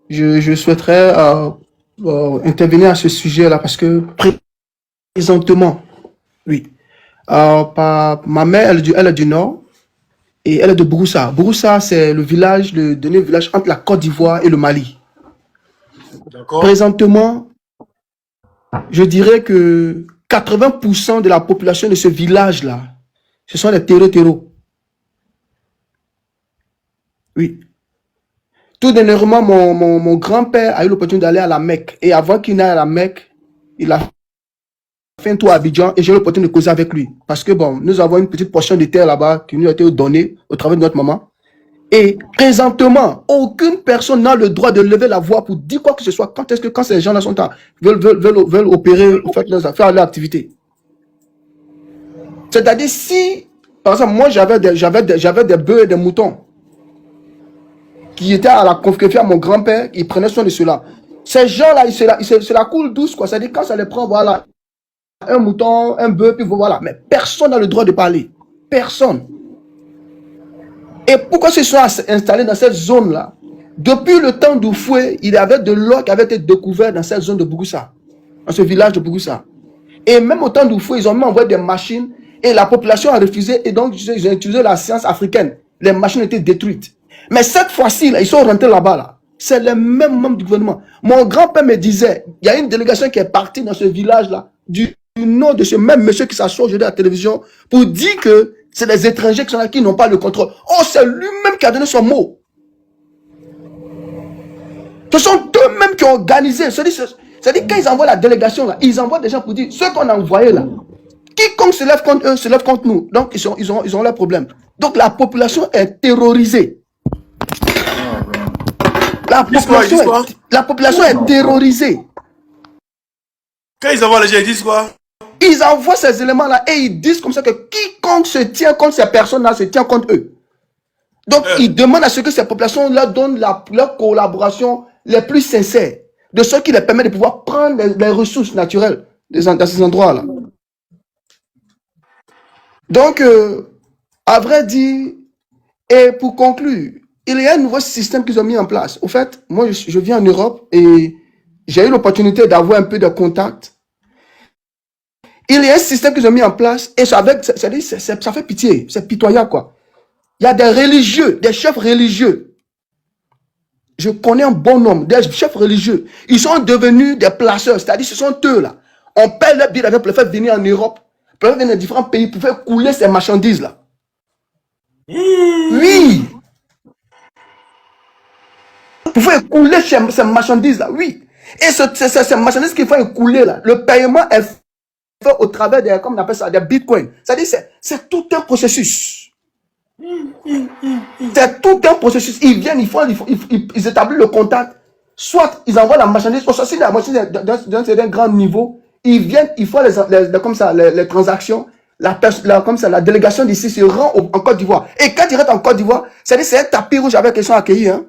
je souhaiterais intervenir à ce sujet-là parce que présentement, oui, ma mère, elle est du Nord et elle est de Bouroussa. Bouroussa, c'est le village, le dernier village entre la Côte d'Ivoire et le Mali.
D'accord.
Présentement, je dirais que 80% de la population de ce village-là, ce sont les terreaux. Oui. Tout dernièrement, mon grand-père a eu l'opportunité d'aller à la Mecque. Et avant qu'il n'aille à la Mecque, il a fait un tour à Abidjan et j'ai eu l'opportunité de causer avec lui. Parce que bon, nous avons une petite portion de terre là-bas qui nous a été donnée au travers de notre maman. Et présentement, aucune personne n'a le droit de lever la voix pour dire quoi que ce soit. Quand ces gens-là sont veulent opérer, faire leur activité. C'est-à-dire si, par exemple, moi j'avais des bœufs et des moutons qui étaient à la confiance à mon grand-père, il prenait soin de cela. Ces gens-là, ils se la coulent douce, quoi. C'est-à-dire quand ça les prend, voilà, un mouton, un bœuf, puis voilà. Mais personne n'a le droit de parler. Personne. Et pourquoi ils se sont installés dans cette zone-là? Depuis le temps d'Oufoué, il y avait de l'or qui avait été découvert dans cette zone de Bouroussa, dans ce village de Bouroussa. Et même au temps d'Oufoué, ils ont même envoyé des machines et la population a refusé et donc ils ont utilisé la science africaine. Les machines étaient détruites. Mais cette fois-ci, là, ils sont rentrés là-bas. Là. C'est les mêmes membres du gouvernement. Mon grand-père me disait, il y a une délégation qui est partie dans ce village-là, du nom de ce même monsieur qui s'assoit aujourd'hui à la télévision, pour dire que c'est les étrangers qui sont là, qui n'ont pas le contrôle. Oh, c'est lui-même qui a donné son mot. Ce sont eux-mêmes qui ont organisé. C'est-à-dire, quand ils envoient la délégation, là, ils envoient des gens pour dire, ceux qu'on a envoyés là, quiconque se lève contre eux, se lève contre nous. Donc, ils ont leurs problèmes. Donc, la population est terrorisée. La population est terrorisée.
Quand ils envoient les gens, ils disent quoi?
Ils envoient ces éléments-là et ils disent comme ça que quiconque se tient contre ces personnes-là se tient contre eux. Donc, ils demandent à ce que ces populations leur donnent leur collaboration les plus sincères, de ceux qui les permettent de pouvoir prendre les ressources naturelles dans ces endroits-là. Donc, à vrai dire, et pour conclure, il y a un nouveau système qu'ils ont mis en place. Au fait, moi, je viens en Europe et j'ai eu l'opportunité d'avoir un peu de contact. Il y a un système qu'ils ont mis en place et ça fait pitié, c'est pitoyable, quoi. Il y a des religieux, des chefs religieux. Je connais un bon nombre, des chefs religieux. Ils sont devenus des placeurs, c'est-à-dire ce sont eux là. On paie leur billet d'avion pour les faire venir en Europe, pour les faire venir dans différents pays, pour faire couler ces marchandises là. Oui. Pour faire couler ces marchandises là, oui. Et ces marchandises qu'il faut écouler là, le paiement est fait au travers des, comme on appelle ça, des bitcoins. C'est-à-dire c'est tout un processus. C'est tout un processus. Ils viennent, ils établissent le contact. Soit ils envoient la marchandise, soit si la marchandise d'un certain grand niveau, ils viennent, ils font les transactions. La délégation d'ici se rend en Côte d'Ivoire. Et quand ils rentrent en Côte d'Ivoire, c'est un tapis rouge avec lesquels ils sont accueillis. Hein.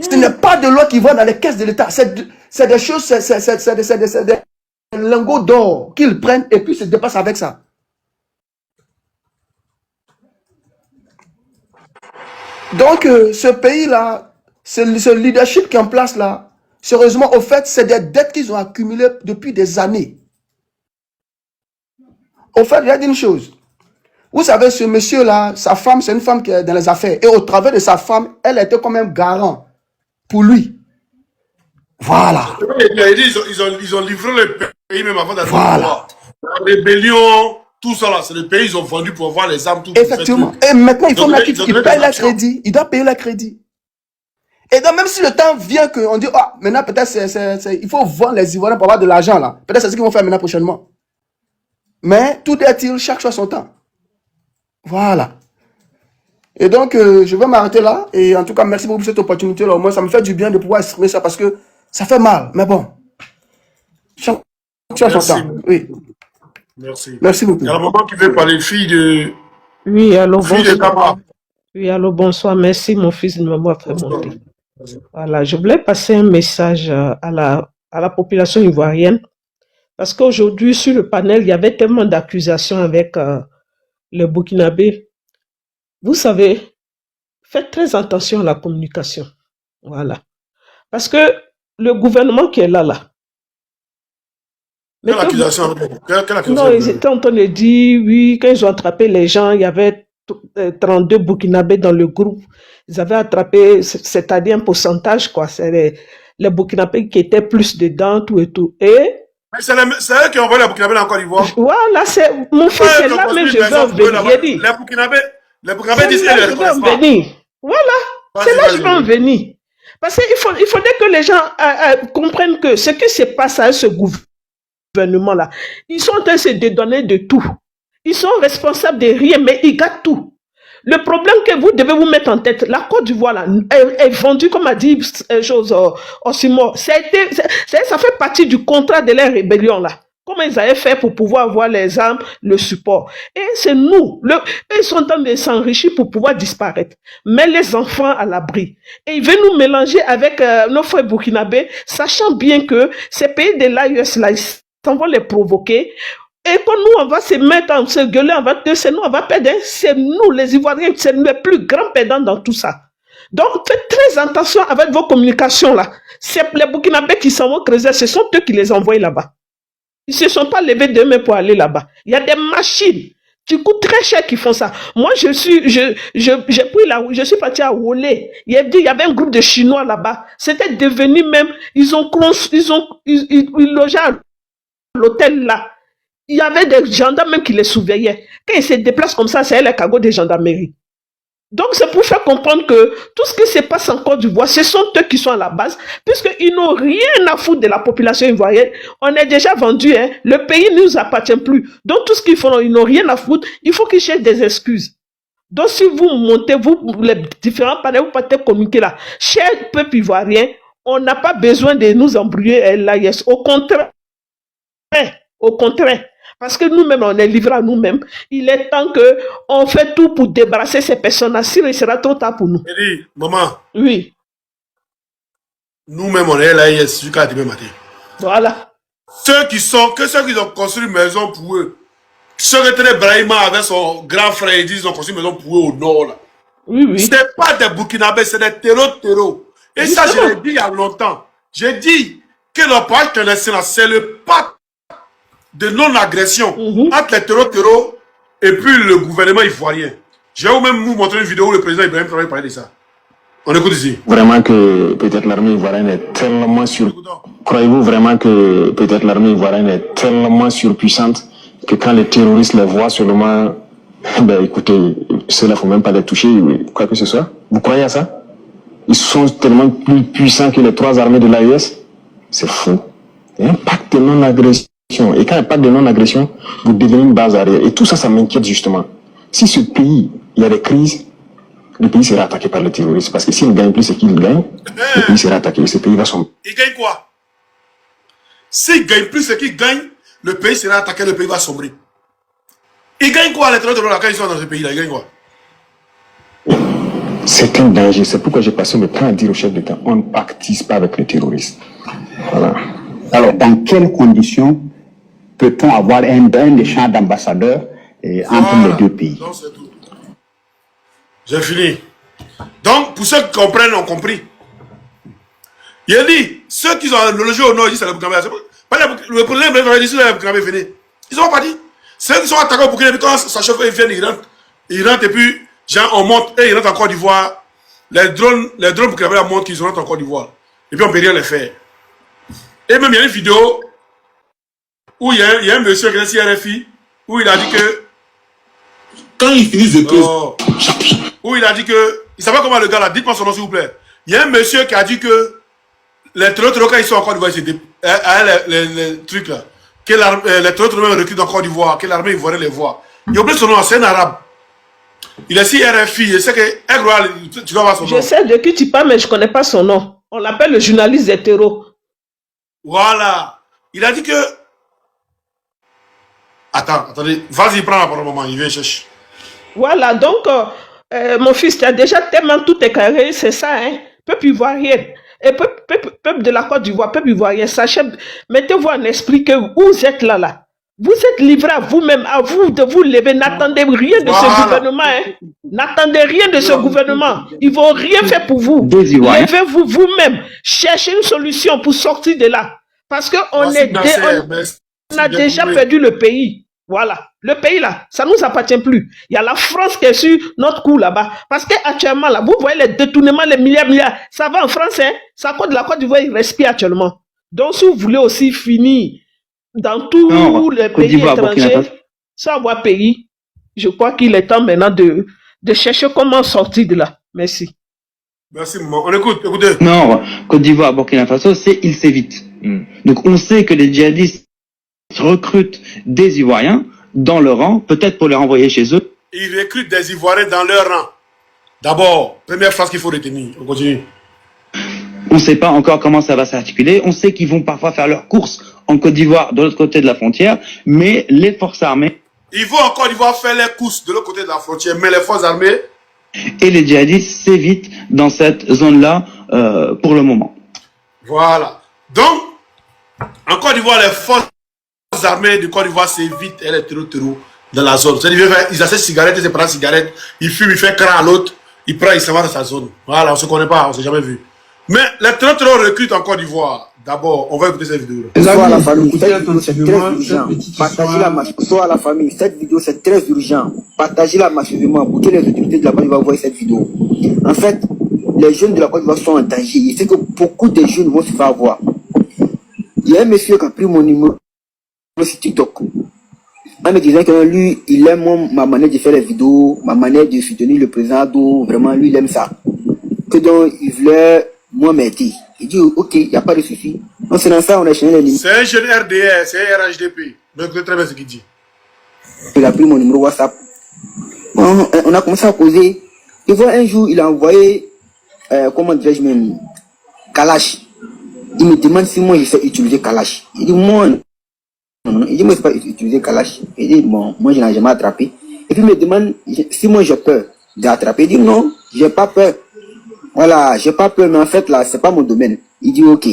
Ce n'est pas de l'eau qui va dans les caisses de l'État. C'est des choses, c'est des lingots d'or qu'ils prennent et puis se dépassent avec ça. Donc, ce pays-là, ce leadership qui est en place là, sérieusement, au fait, c'est des dettes qu'ils ont accumulées depuis des années. Au fait, il y a une chose. Vous savez, ce monsieur-là, sa femme, c'est une femme qui est dans les affaires. Et au travers de sa femme, elle était quand même garant pour lui. Voilà.
Ils ont livré le pays même avant d'être au
Voilà.
pouvoir. La rébellion, tout ça là, c'est le pays, ils ont vendu pour avoir les armes, tout.
Effectivement. Et maintenant, il faut
Donc,
mettre qu'il paye le crédit. Il doit payer le crédit. Et donc, même si le temps vient qu'on dit, ah, maintenant, peut-être, il faut vendre les Ivoiriens pour avoir de l'argent, là. Peut-être c'est ce qu'ils vont faire maintenant prochainement. Mais tout est-il, chaque chose son temps. Voilà. Et donc, je vais m'arrêter là. Et en tout cas, merci beaucoup pour cette opportunité-là. Au moins, ça me fait du bien de pouvoir exprimer ça parce que ça fait mal. Mais bon. Chaque chose son temps. Oui.
Merci.
Merci beaucoup.
Il y a un moment qui veut parler, fille de...
Oui, allô,
Fille de
bonsoir.
Kama.
Oui, allô, bonsoir. Merci, mon fils de m'avoir fait monter. Voilà, je voulais passer un message à la population ivoirienne parce qu'aujourd'hui, sur le panel, il y avait tellement d'accusations avec le Burkinabé. Vous savez, faites très attention à la communication. Voilà. Parce que le gouvernement qui est là,
Quelle accusation? Quelle accusation?
non, ils étaient en train de dire, oui, quand ils ont attrapé les gens, il y avait 32 Burkinabés dans le groupe. Ils avaient attrapé, c'est-à-dire un pourcentage, quoi. C'est les Burkinabés qui étaient plus dedans, tout et tout. Et
Mais c'est eux qui ont envoyé les Burkinabés en Côte d'Ivoire.
voilà, c'est mon fils est là, mais je veux en venir.
Les Burkinabés disent qu'ils ne les reconnaissent pas.
Voilà, c'est là que je veux en venir. Parce qu'il faudrait que les gens comprennent que ce qui se passe à ce gouvernement-là, ils sont en train de se dédonner de tout. Ils sont responsables de rien, mais ils gâtent tout. Le problème que vous devez vous mettre en tête, la Côte d'Ivoire là, est vendue, comme a dit Osimor. Ça fait partie du contrat de la rébellion là. Comment ils avaient fait pour pouvoir avoir les armes, le support. Et c'est nous. Ils sont en train de s'enrichir pour pouvoir disparaître. Mais les enfants à l'abri. Et ils veulent nous mélanger avec nos frères burkinabés, sachant bien que ces pays de l'AES là, ils vont les provoquer. Et quand nous, on va se mettre en se gueuler, c'est nous, on va perdre. C'est nous, les Ivoiriens, c'est les plus grands perdants dans tout ça. Donc, faites très attention avec vos communications là. C'est les Burkinabés qui s'en vont creuser, ce sont eux qui les envoient là-bas. Ils ne se sont pas levés demain pour aller là-bas. Il y a des machines qui coûtent très cher qui font ça. Moi, je suis parti à Wolé. Il y avait un groupe de Chinois là-bas. C'était devenu même, ils logeaient à l'hôtel là. Il y avait des gendarmes même qui les surveillaient. Quand ils se déplacent comme ça, c'est les cagots des gendarmeries. Donc, c'est pour faire comprendre que tout ce qui se passe en Côte d'Ivoire, ce sont eux qui sont à la base, puisqu'ils n'ont rien à foutre de la population ivoirienne. On est déjà vendu, hein. Le pays ne nous appartient plus. Donc, tout ce qu'ils font, ils n'ont rien à foutre. Il faut qu'ils cherchent des excuses. Donc, si vous montez, les différents panels, vous partez communiquer là. Cher peuple ivoirien, on n'a pas besoin de nous embrouiller l'AIS. Au contraire. Parce que nous-mêmes, on est livrés à nous-mêmes. Il est temps qu'on fait tout pour débarrasser ces personnes-là. Sinon, il sera trop tard pour nous.
Eddie, maman.
Oui.
Nous-mêmes, on est là hier jusqu'à demain matin.
Voilà.
Ceux qui ont construit une maison pour eux. Ceux qui étaient Brahima avec son grand frère, ils ont construit une maison pour eux au nord. Là.
Oui.
Ce n'est pas des Burkinabés, c'est des terreaux. Et ça, je l'ai dit il y a longtemps. J'ai dit que le pacte international, c'est le pacte de non-agression entre les terreaux et puis le gouvernement ivoirien. Je vais même vous montrer une vidéo où le président Ibrahim Traoré parlait de ça. On écoute ici.
Vraiment que peut-être l'armée ivoirienne est tellement Croyez-vous vraiment que peut-être l'armée ivoirienne est tellement surpuissante que quand les terroristes les voient seulement, ben écoutez, ceux-là, il ne faut même pas les toucher, quoi que ce soit. Vous croyez à ça? Ils sont tellement plus puissants que les 3 armées de l'AES. C'est fou. Il y a un pacte de non-agression. Et quand il n'y a pas de non-agression, vous devenez une base arrière. Et tout ça, ça m'inquiète justement. Si ce pays, il y a des crises, le pays sera attaqué par les terroristes. Parce que s'il ne gagne plus ce qu'il gagne, le pays sera attaqué. Ce pays va sombrer.
Il gagne quoi? S'il ne gagne plus ce qu'il gagne, le pays sera attaqué, le pays va sombrer. Il gagne quoi les terroristes quand ils sont dans ce pays-là? Il gagne quoi?
C'est un danger. C'est pourquoi j'ai passé le temps à dire au chef d'État, on ne pactise pas avec les terroristes. Voilà.
Alors, dans quelles conditions peut-on avoir un échange d'ambassadeurs entre les 2 pays?
J'ai fini. Donc, pour ceux qui comprennent, ont compris. Il a dit, ceux qui ont logé au nord, ils disent c'est le Burkinabé. Le problème, ils disent c'est le Burkinabé, venez. Ils sont partis. Ceux qui sont attaqués au Burkinabé, quand ça chauffe, ils viennent, ils rentrent et puis, genre, on monte et ils rentrent en Côte d'Ivoire. Les drones Burkinabé montrent qu'ils rentrent en Côte d'Ivoire. Et puis, on ne peut rien les faire. Et même, il y a une vidéo où il y a un monsieur qui est sur RFI, où il a dit que...
Quand ils finissent de creuser...
Où il a dit que... Il ne savait pas comment le gars là, dites-moi son nom s'il vous plaît. Il y a un monsieur qui a dit que les terroristes, quand ils sont en Côte d'Ivoire, les trucs là, que les terroristes même recrutent en Côte d'Ivoire, que l'armée ivoirienne les voit. Il a oublié son nom, c'est un arabe. Il est sur RFI, je sais que... Tu dois avoir son nom.
Je sais de qui tu parles, mais je ne connais pas son nom. On l'appelle le journaliste des terreaux.
Voilà. Il a dit que... Attendez, vas-y, prends la parole un moment, il vient chercher.
Voilà, donc, mon fils, tu as déjà tellement tout éclairé, c'est ça, hein. Peuple ivoirien, et peuple de la Côte d'Ivoire, peuple ivoirien, sachez, mettez-vous en esprit que vous êtes là. Vous êtes livrés à vous-même, à vous de vous lever. N'attendez rien de ce gouvernement. Hein. N'attendez rien de ce gouvernement. Ils ne vont rien faire pour vous. Levez-vous vous-même. Cherchez une solution pour sortir de là. Parce qu'on on a déjà perdu le pays. Voilà. Le pays là, ça ne nous appartient plus. Il y a la France qui est sur notre cou là-bas. Parce qu'actuellement là, vous voyez les détournements, les milliards. Ça va en France, hein. Ça de la Côte d'Ivoire, il respire actuellement. Donc si vous voulez aussi finir dans tous les pays étrangers, sans avoir pays, je crois qu'il est temps maintenant de chercher comment sortir de là. Merci.
Merci, maman. On écoute, écoutez.
Non, Côte d'Ivoire, Burkina Faso, il s'évite. Donc on sait que les djihadistes recrutent des Ivoiriens dans leur rang, peut-être pour les renvoyer chez eux.
Ils recrutent des Ivoiriens dans leur rang. D'abord, première phrase qu'il faut retenir. On continue.
On ne sait pas encore comment ça va s'articuler. On sait qu'ils vont parfois faire leurs courses en Côte d'Ivoire, de l'autre côté de la frontière, mais les forces armées...
Ils vont en Côte d'Ivoire faire les courses de l'autre côté de la frontière, mais les forces armées...
Et les djihadistes s'évitent dans cette zone-là pour le moment.
Voilà. Donc, en Côte d'Ivoire, les forces armées de Côte d'Ivoire s'évitent et les terreaux dans la zone. C'est-à-dire, ils achètent cigarettes, ils prennent cigarette, ils fument, ils font cran à l'autre, ils prennent, ils s'en vont dans sa zone. Voilà, on ne se connaît pas, on ne s'est jamais vu. Mais les terreaux recrutent en Côte d'Ivoire. D'abord, on va écouter cette vidéo.
Bonsoir à la famille, cette vidéo c'est très urgent. Partagez-la massivement. Bonsoir à la famille, cette vidéo c'est très urgent. Partagez-la massivement pour que les autorités de la Côte d'Ivoire voient cette vidéo. En fait, les jeunes de la Côte d'Ivoire sont en danger. Il fait que beaucoup de jeunes vont se faire avoir. Il y a un monsieur qui a pris mon numéro sur TikTok en me disant que lui, il aime ma manière de faire les vidéos, ma manière de soutenir le président, donc vraiment lui il aime ça. Que donc il voulait moi m'aider. Il dit ok, il n'y a pas de souci. On se lance ça, on a changé les numéros.
C'est un jeune RDR, c'est un RHDP. Mais écoutez très bien ce qu'il dit.
Il a pris mon numéro WhatsApp. Bon, on a commencé à causer. Il voit un jour, il a envoyé, comment dirais-je même, Kalash. Il me demande si moi je sais utiliser Kalash. Il dit moi, non. Il dit moi je ne sais pas utiliser Kalash. Il dit bon, moi je n'ai jamais attrapé. Et puis il me demande si moi j'ai peur d'attraper. Il dit non, j'ai pas peur. Voilà, j'ai pas peur, mais en fait là, c'est pas mon domaine. Il dit ok.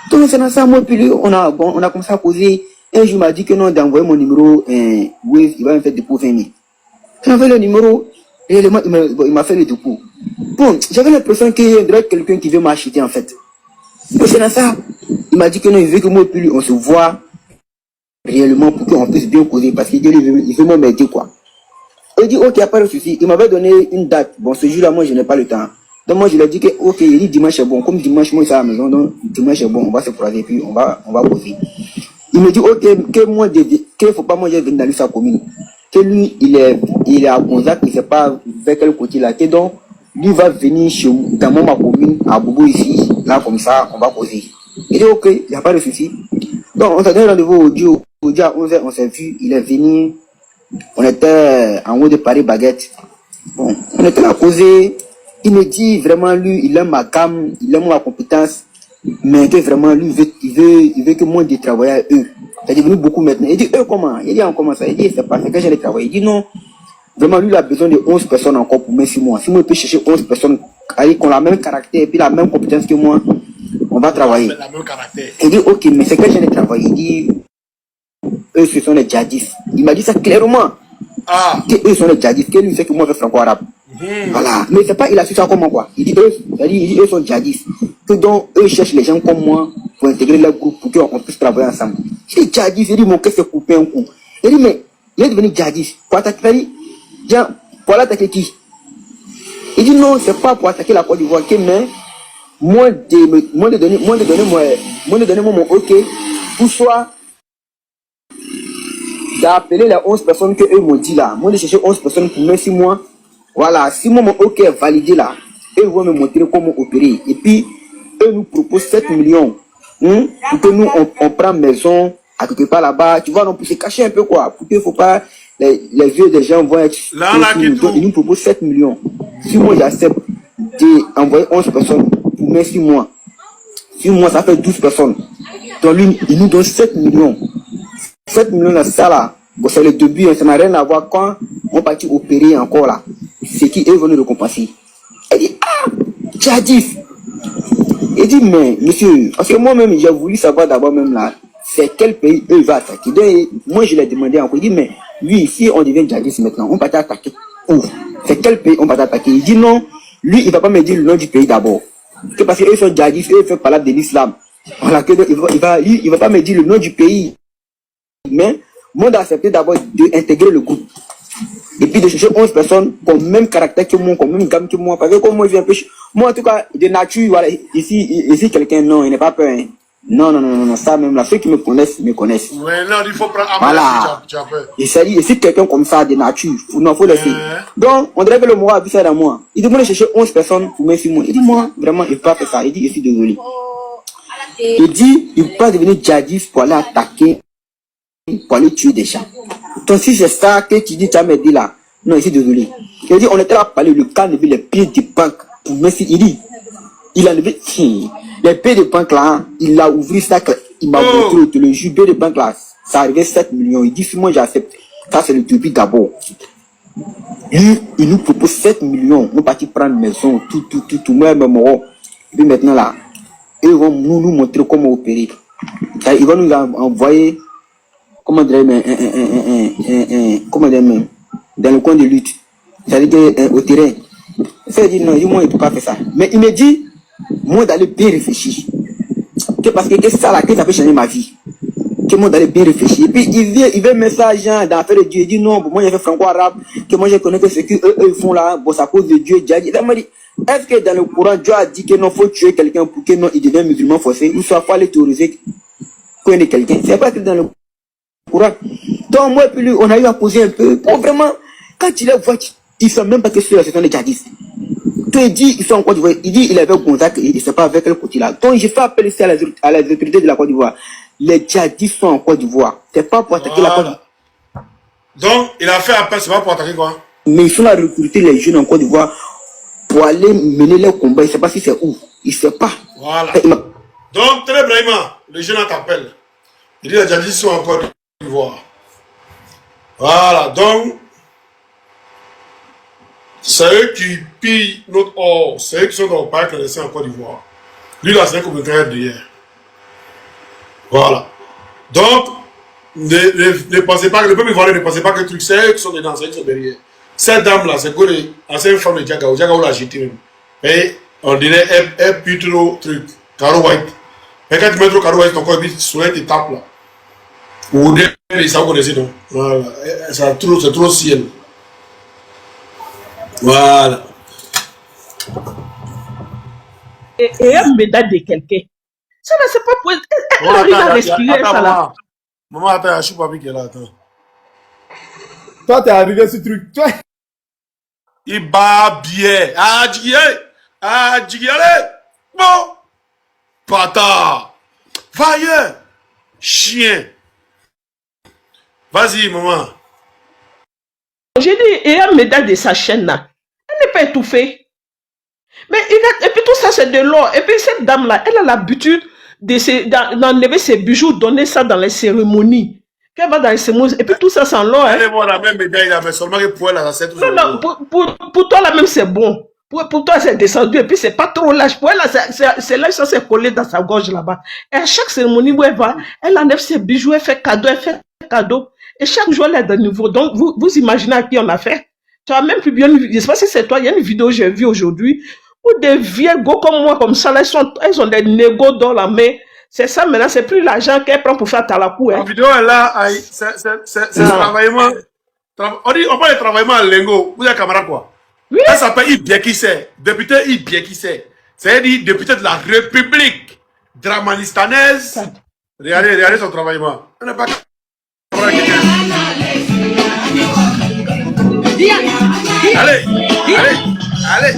Donc c'est dans ça, moi puis lui, on a commencé à causer. Un jour il m'a dit que non, d'envoyer mon numéro, oui, il va me faire dépôt 20 000. J'ai envoyé le numéro, et il m'a fait le dépôt. Bon, j'avais l'impression qu'il y aurait quelqu'un qui veut m'acheter en fait. Donc c'est dans ça, il m'a dit que non, il veut que moi puis lui, on se voit réellement pour qu'on puisse bien causer, parce qu'il veut m'aider quoi. Il dit ok, il n'y a pas de souci. Il m'avait donné une date. Bon, ce jour-là, moi je n'ai pas le temps. Donc moi je lui ai dit que ok, il dit dimanche est bon. Comme dimanche moi je suis à la maison, donc dimanche est bon, on va se croiser puis on va poser. Il me dit ok, que moi qu'il faut pas moi je vienne dans sa commune. Que lui il est à Gonzac, il ne sait pas vers quel côté là. Que donc lui va venir chez moi, dans ma commune, à Bobo ici, là comme ça, on va poser. Il dit ok, il n'y a pas de souci. Donc on s'est donné rendez-vous aujourd'hui à 11h, on s'est vu, il est venu, on était en haut de Paris Baguette. Bon, on était là posé. Il me dit vraiment lui, il aime ma cam, il aime ma compétence, mais que vraiment lui, il veut que moi de travailler avec eux. C'est devenu beaucoup maintenant. Il dit eux comment? Il dit on commence ça. Il dit c'est pas que j'allais travailler. Il dit non, vraiment lui il a besoin de 11 personnes encore pour même 6 mois. Si moi je peux chercher 11 personnes qui ont la même caractère et puis la même compétence que moi, on va travailler.
La même caractère.
Il dit ok, mais c'est que j'allais travailler. Il dit eux ce sont les djihadistes. Il m'a dit ça clairement.
Ah.
Que eux sont les djihadistes, que lui c'est que moi je fais franco-arabe. Voilà, mais c'est pas, il a su ça comment quoi. Il dit eux sont djihadistes. Que donc eux cherchent les gens comme moi pour intégrer leur groupe pour qu'on puisse travailler ensemble. Il dit djihadiste, il dit mon qu'est-ce que couper un coup. Il dit mais il est devenu djihadiste. Pour attaquer, pour l'attaquer qui? Il dit non, c'est pas pour attaquer la Côte d'Ivoire, mais Moi de donner mon OK, pour soit d'appeler les 11 personnes que eux m'ont dit là. Moi de chercher 11 personnes pour même 6 mois. Voilà, si mon OK est validé là, eux vont me montrer comment opérer. Et puis, eux nous proposent 7 millions. Pour que nous, on prend maison à quelque part là-bas. Tu vois, donc pour se cacher un peu quoi. Pour qu'il ne faut pas, les vieux des gens vont être... Donc, ils nous proposent 7 millions. Si moi j'accepte d'envoyer 11 personnes pour même 6 mois. 6 mois, ça fait 12 personnes. Donc lui, il nous donne 7 millions. 7 millions là, ça là. Bon, c'est le début, hein, ça n'a rien à voir quand on partit opérer encore là. C'est qui eux vont nous récompenser. Elle dit, ah, Djadif. Il dit, mais monsieur, parce que moi-même, j'ai voulu savoir d'abord même là, c'est quel pays eux vont attaquer. Donc, moi, je l'ai demandé encore. Il dit, mais lui, si on devient djihadiste maintenant, on va attaquer où? C'est quel pays on va attaquer? Il dit non, lui, il ne va pas me dire le nom du pays d'abord. Que parce qu'eux sont djihadistes, eux font parler de l'islam. Voilà, que il va pas me dire le nom du pays. Mais moi, d'accepter d'abord d'intégrer le groupe. Et puis de chercher 11 personnes qui ont le même caractère que moi, qui ont le même gamme que moi. Parce que comme moi, je viens un peu... Moi, en tout cas, de nature, voilà, ici quelqu'un, non, il n'est pas peur. Hein. Non, ça même là, ceux qui me connaissent, me connaissent.
Ouais, non, il faut prendre...
Voilà. Et si quelqu'un comme ça, de nature, non, faut laisser. Donc, on dirait que le mot a vu ça dans moi. Il demande de chercher 11 personnes pour mettre sur moi. Il dit, moi, vraiment, il ne peut pas faire ça. Il dit, je suis désolé. Il dit, il ne peut pas devenir djihadiste pour aller attaquer, pour aller tuer des gens. Donc, si c'est ça que tu dis, tu as me dit là, non, je suis désolé. Il dit, on était là à parler, le cas levé les pieds des banques pour mettre. Il dit, il a levé les pieds de banque là, hein, il a ouvert ça, il m'a montré le jubilé de banque là, ça arrivait 7 millions. Il dit, si moi j'accepte, ça c'est le début d'abord. Il nous propose 7 millions, on partit prendre maison, tout, moi, même. Et puis maintenant là, ils vont nous montrer comment opérer. Ils vont nous envoyer, comment dire, dans le coin de lutte, c'est-à-dire au terrain. Ça dit non, moi, il ne peut pas faire ça. Mais il me dit, moi, d'aller bien réfléchir. Que parce que c'est ça là, que ça peut changer ma vie. Que moi, d'aller bien réfléchir. Et puis, il veut mettre ça, genre, dans l'affaire de Dieu. Il dit non, moi, j'ai fait franco-arabe. Que moi, je connais que ce qu'eux font là, bon, ça cause de Dieu. Il m'a dit, est-ce que dans le Coran, Dieu a dit que non, faut tuer quelqu'un pour que non, il devienne musulman forcé, ou soit faut aller terroriser quelqu'un. C'est pas que dans le Coran. Donc, moi, puis lui, on a eu à poser un peu. Bon, vraiment, quand il les voit, ils ne savent même pas que c'est la situation des djihadistes. Donc il dit, ils sont en Côte d'Ivoire. Il dit, il avait contact, il ne sait pas avec quel côté là. Donc j'ai fait appel ici à les autorités de la Côte d'Ivoire. Les djihadistes sont en Côte d'Ivoire. C'est pas pour attaquer la Côte d'Ivoire.
Donc il a fait appel, c'est pas pour attaquer quoi?
Mais ils sont là à recruter les jeunes en Côte d'Ivoire pour aller mener leur combat. Il ne sait pas si c'est où. Il ne sait pas.
Voilà. Donc, Télé Brahima, le jeune t'appelle. Il dit, les djihadistes sont en Côte d'Ivoire. Voilà. Donc, c'est eux qui pillent notre or. C'est eux qui sont dans le parc clandestin en Côte d'Ivoire. Lui, là, c'est un communautaire d'hier. Voilà. Donc, ne pensez pas que le peuple ivoirien ne pensez pas que le truc, c'est eux qui sont dedans, c'est eux qui sont derrière. Cette dame-là, c'est quoi les anciennes femmes de Djagaou. Djagaou l'a jeté même. Et on dirait, elle pue trop truc. Caro white. Et quand tu mets trop caro white, ton corps, il soulève tes tapes là. Ou des ça vous connaissez donc. Voilà. C'est trop ciel. Voilà.
Et elle me date de quelqu'un. Ça ne c'est pas pour... Elle arrive à respirer ça là.
Maman, attends, je suis pas qui est là, attends.
Toi, t'es arrivé ce truc. Toi.
Il bat bien. Ah, Djigale. Bon. Pata. Va ailleurs. Chien. Vas-y, maman.
J'ai dit, et elle me date de sa chaîne là. Elle n'est pas étouffée. Mais et puis tout ça, c'est de l'or. Et puis cette dame-là, elle a l'habitude d'enlever ses bijoux, donner ça dans les cérémonies. Qu'elle va dans les cérémonies. Et puis tout ça, c'est en l'or.
Elle est bonne, la même médaille là, mais seulement que pour elle, là, c'est tout.
Non, pour toi, là même, c'est bon. Pour toi, c'est descendu. Et puis, c'est pas trop lâche. Pour elle, c'est là, ça s'est collé dans sa gorge là-bas. Et à chaque cérémonie où elle va, elle enlève ses bijoux, elle fait cadeau. Et chaque jour, elle est de nouveau. Donc, vous imaginez à qui on a fait. Tu as même plus bien vu. Je ne sais pas si c'est toi. Il y a une vidéo que j'ai vue aujourd'hui où des vieux gars comme moi, comme ça, là, elles ont des négos dans la main. C'est ça maintenant, c'est plus l'argent qu'elle prend pour faire talakou.
La vidéo est là, c'est travaillement. On parle de travaillement à Lengo. Vous êtes camarade quoi? Oui. Elle s'appelle Ibiekise, député Ibiekise. C'est-à-dire député de la République dramanistanaise. Regardez son travail, moi. On n'est pas allez,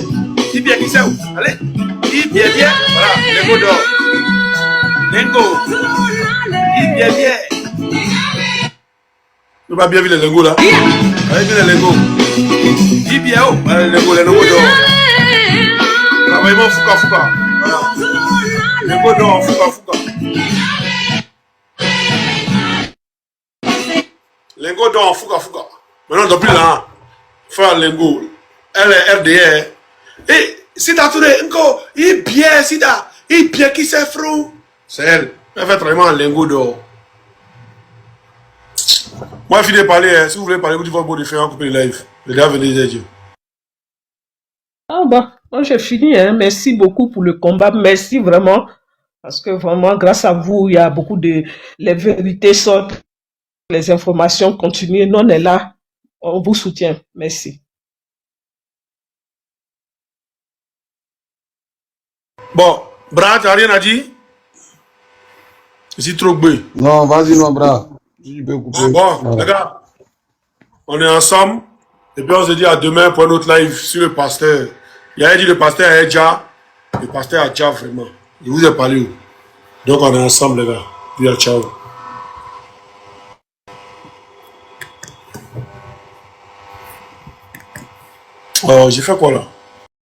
dis bien qui c'est où? Allez, dis bien, voilà, Lengo d'or. Lengo, dis bien. Tu vas bien vu les Lengo là? Allez, bien les Lengo. Dis bien, oh, allez, les Lengo d'or. Travaillement fouca. Voilà. Lengo d'or, fouca. Lengo d'or, fouca. Maintenant, depuis là, frère Lengo, elle est RDR. Et si t'as tourné encore, il bien, qui c'est frou. C'est elle. Elle fait vraiment un Lengo d'or. Moi, je finis de parler. Hein. Si vous voulez parler, vous dites votre mot de faire, couper le live. Le gars, venez les Dieu.
Ah bah, moi j'ai fini. Hein. Merci beaucoup pour le combat. Merci vraiment. Parce que vraiment, grâce à vous, il y a beaucoup de... Les vérités sortent. Les informations continuent. Nous, on est là. On vous soutient. Merci.
Bon, Bra, tu n'as rien à dire? Je suis trop bé.
Non, vas-y, non, Bra. Je peux couper.
Bon,
Voilà.
les gars, on est ensemble. Et puis on se dit à demain pour un autre live sur le pasteur. Il a dit le pasteur est déjà. Le pasteur a déjà vraiment. Il vous a parlé. Donc on est ensemble, les gars. Puis ciao. Oh, j'ai fait quoi là?